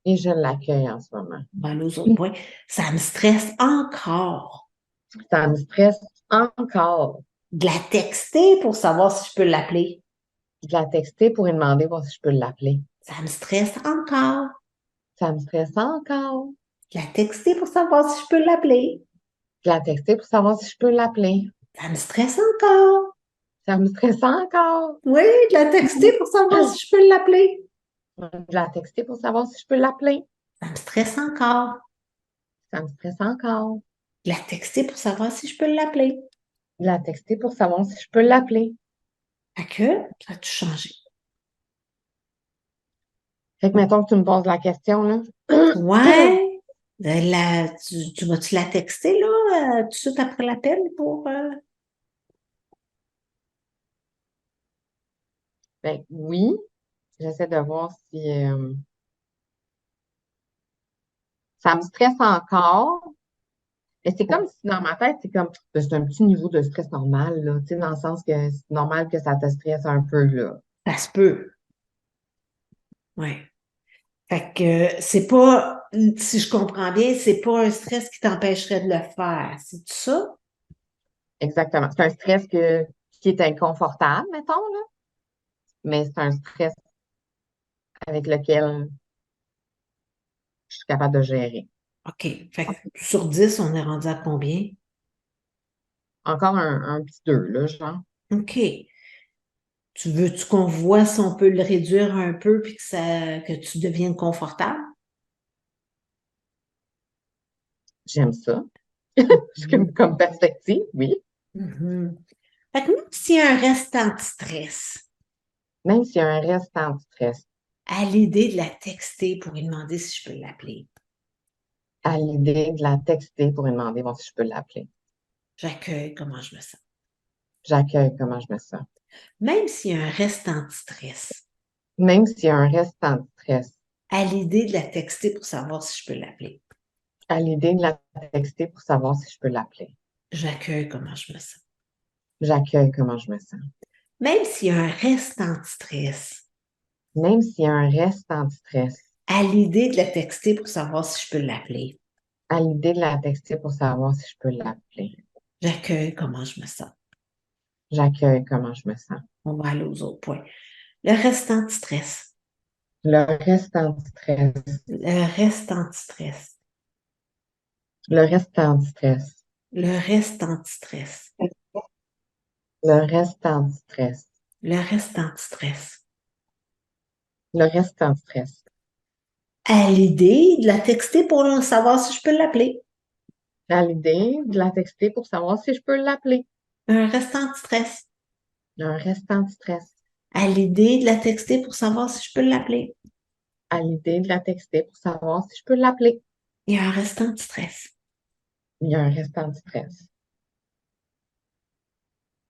Et je l'accueille en ce moment.
On va aller aux autres points. Ça me stresse encore
Ça me stresse encore
de la texter pour savoir si je peux l'appeler.
de la texter pour lui demander voir si je peux l'appeler.
Ça me stresse encore
Ça me stresse encore
de la texter pour savoir si je peux l'appeler.
de la texter pour savoir si je peux l'appeler.
Ça me stresse encore.
Ça me stresse encore
Oui, de la texter pour savoir si je peux l'appeler.
de la texter pour savoir si je peux l'appeler.
Ça me stresse encore.
Ça me stresse encore
De la texter pour savoir si je peux l'appeler.
de la texter pour savoir si je peux l'appeler.
Fait que, ça a-tu changé?
Fait que mettons que tu me poses la question, là.
Ouais. Tu vas-tu la texter, là, tout de suite après l'appel pour...
Ben oui, j'essaie de voir si ça me stresse encore. Mais c'est comme si dans ma tête, c'est comme ben, c'est un petit niveau de stress normal, là. Tu sais, dans le sens que c'est normal que ça te stresse un peu, là.
Ça se peut. Ouais. Fait que c'est pas, si je comprends bien, c'est pas un stress qui t'empêcherait de le faire. C'est ça?
Exactement. C'est un stress qui est inconfortable, mettons, là. Mais c'est un stress avec lequel je suis capable de gérer.
OK. Fait que sur 10, on est rendu à combien?
Encore un petit 2 là, genre.
OK. Tu veux-tu qu'on voit si on peut le réduire un peu puis que tu deviennes confortable?
J'aime ça. Comme perspective, oui.
Mhm. Fait que même s'il y a un restant de stress,
Même s'il y a un restant de stress,
à l'idée de la texter pour lui demander si je peux l'appeler.
à l'idée de la texter pour lui demander bon, si je peux l'appeler.
J'accueille comment je me sens.
J'accueille comment je me sens.
Même s'il y a un restant de stress,
Même s'il y a un restant de stress,
à l'idée de la texter pour savoir si je peux l'appeler.
à l'idée de la texter pour savoir si je peux l'appeler.
J'accueille comment je me sens.
J'accueille comment je me sens.
Même s'il y a un restant de stress,
Même s'il y a un restant de stress,
à l'idée de la texter pour savoir si je peux l'appeler.
à l'idée de la texter pour savoir si je peux l'appeler.
J'accueille comment je me sens.
J'accueille comment je me sens.
On va aller aux autres points. Le restant de stress.
Le restant de stress,
Le restant de stress.
le restant de stress,
Le restant de stress.
le restant de stress,
Le restant de stress.
le restant de stress.
À l'idée de la texter pour savoir si je peux l'appeler.
À l'idée de la texter pour savoir si je peux l'appeler.
Un restant de stress.
Un restant de stress.
À l'idée de la texter pour savoir si je peux l'appeler.
À l'idée de la texter pour savoir si je peux l'appeler.
Il y a un restant de stress.
Il y a un restant de stress.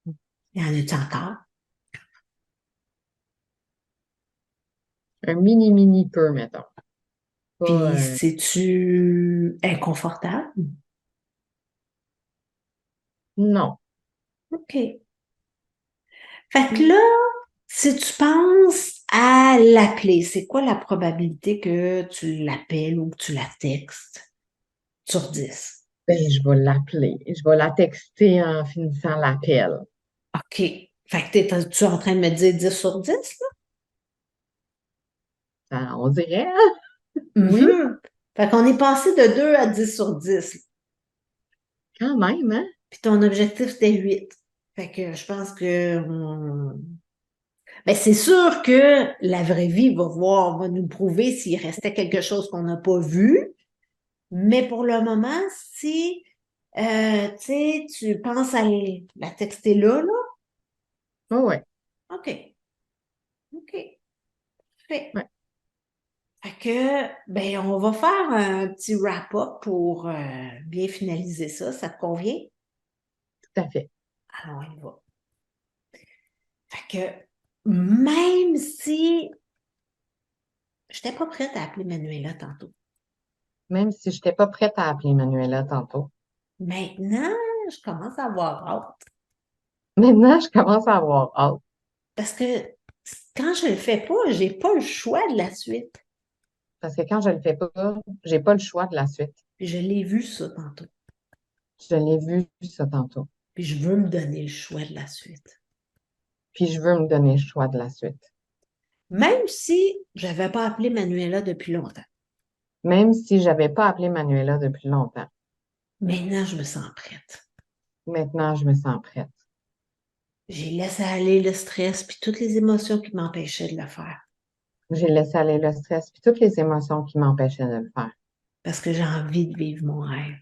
Il y en a-tu encore?
Un mini peu, mettons. Pas,
Puis, c'est-tu inconfortable?
non.
OK. Fait que là, si tu penses à l'appeler, c'est quoi la probabilité que tu l'appelles ou que tu la textes sur 10?
Ben, je vais l'appeler. Je vais la texter en finissant l'appel.
OK. Fait que tu en train de me dire 10 sur 10, là?
On dirait, hein? Oui,
Mhm. Fait qu'on est passé de 2 à 10 sur 10.
quand même, hein?
Puis ton objectif, c'était 8. Fait que je pense que ben, c'est sûr que la vraie vie va nous prouver s'il restait quelque chose qu'on n'a pas vu. Mais pour le moment, si tu sais, tu penses à la texter là,
Oh, ouais,
OK. OK. Fait,
ouais,
fait que, ben, on va faire un petit wrap-up pour bien finaliser ça. Ça te convient?
tout à fait.
Alors, on y va. Fait que, même si je n'étais pas prête à appeler Manuela tantôt,
Même si je n'étais pas prête à appeler Manuela tantôt.
maintenant, je commence à avoir hâte.
Maintenant, je commence à avoir hâte.
Parce que quand je le fais pas, j'ai pas le choix de la suite.
Parce que quand je le fais pas, j'ai pas le choix de la suite.
Puis je l'ai vu ça tantôt.
Je l'ai vu ça tantôt.
Puis je veux me donner le choix de la suite.
Puis je veux me donner le choix de la suite.
Même si je n'avais pas appelé Manuela depuis longtemps.
Même si j'avais pas appelé Manuela depuis longtemps.
Maintenant, je me sens prête.
Maintenant, je me sens prête.
J'ai laissé aller le stress puis toutes les émotions qui m'empêchaient de le faire.
J'ai laissé aller le stress puis toutes les émotions qui m'empêchaient de le faire.
Parce que j'ai envie de vivre mon rêve.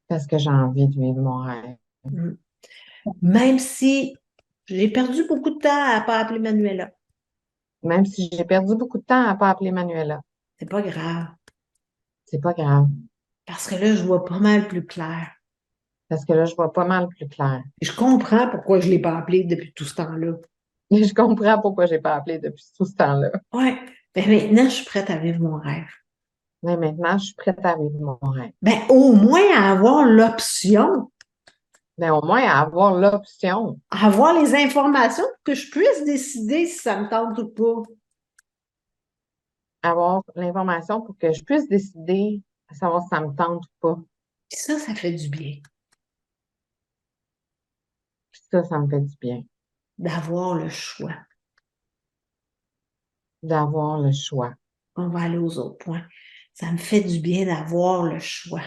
Parce que j'ai envie de vivre mon rêve.
Mm. Même si j'ai perdu beaucoup de temps à ne pas appeler Manuela.
Même si j'ai perdu beaucoup de temps à pas appeler Manuela.
C'est pas grave.
C'est pas grave.
Parce que là, je vois pas mal plus clair.
Parce que là, je vois pas mal plus clair.
Et je comprends pourquoi je ne l'ai pas appelé depuis tout ce temps-là.
Et je comprends pourquoi j'ai pas appelé depuis tout ce temps-là.
Ouais. Ben maintenant, je suis prête à vivre mon rêve.
Mais maintenant, je suis prête à vivre mon rêve.
Ben, au moins à avoir l'option,
Mais au moins à avoir l'option,
à avoir les informations pour que je puisse décider si ça me tente ou pas.
avoir l'information pour que je puisse décider à savoir si ça me tente ou pas.
Puis ça fait du bien
Puis ça me fait du bien
d'avoir le choix.
d'avoir le choix.
On va aller aux autres points. Ça me fait du bien d'avoir le choix.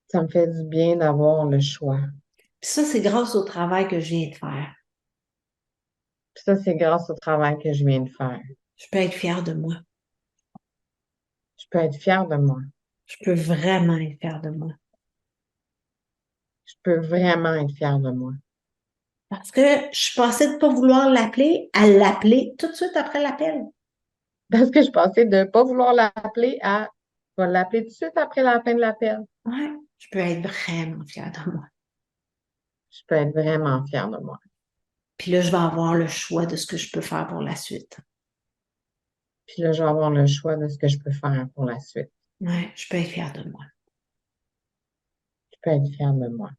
Ça me fait du bien d'avoir le choix.
Puis ça, c'est grâce au travail que je viens de faire.
Puis ça, c'est grâce au travail que je viens de faire.
Je peux être fière de moi.
Je peux être fière de moi.
Je peux vraiment être fière de moi.
Je peux vraiment être fière de moi.
Parce que je passais de pas vouloir l'appeler à l'appeler tout de suite après l'appel.
Parce que je pensais de ne pas vouloir l'appeler à, je vais l'appeler tout de suite après la fin de l'appel.
Ouais, je peux être vraiment fière de moi.
Je peux être vraiment fière de moi.
Puis là, je vais avoir le choix de ce que je peux faire pour la suite.
Puis là, je vais avoir le choix de ce que je peux faire pour la suite.
Ouais, je peux être fière de moi.
Je peux être fière de moi.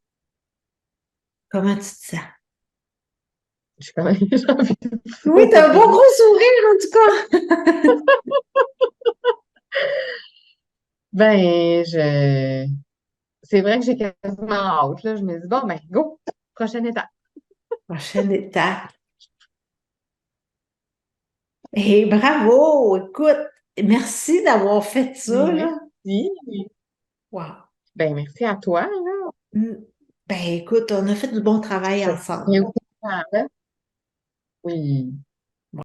Comment tu te sens?
Je peux, j'ai envie de
Oui, t'as un beau
sourire.
gros sourire, en tout cas.
Ben, c'est vrai que j'ai quasiment hâte, là. Je me dis, bon, ben, go, prochaine étape.
Prochaine étape. Et bravo! Écoute, merci d'avoir fait ça, là.
Merci.
Wow.
Ben, merci à toi, là.
Mm. Ben, écoute, on a fait du bon travail
Je te
ensemble.
tiens au courant, là. Oui.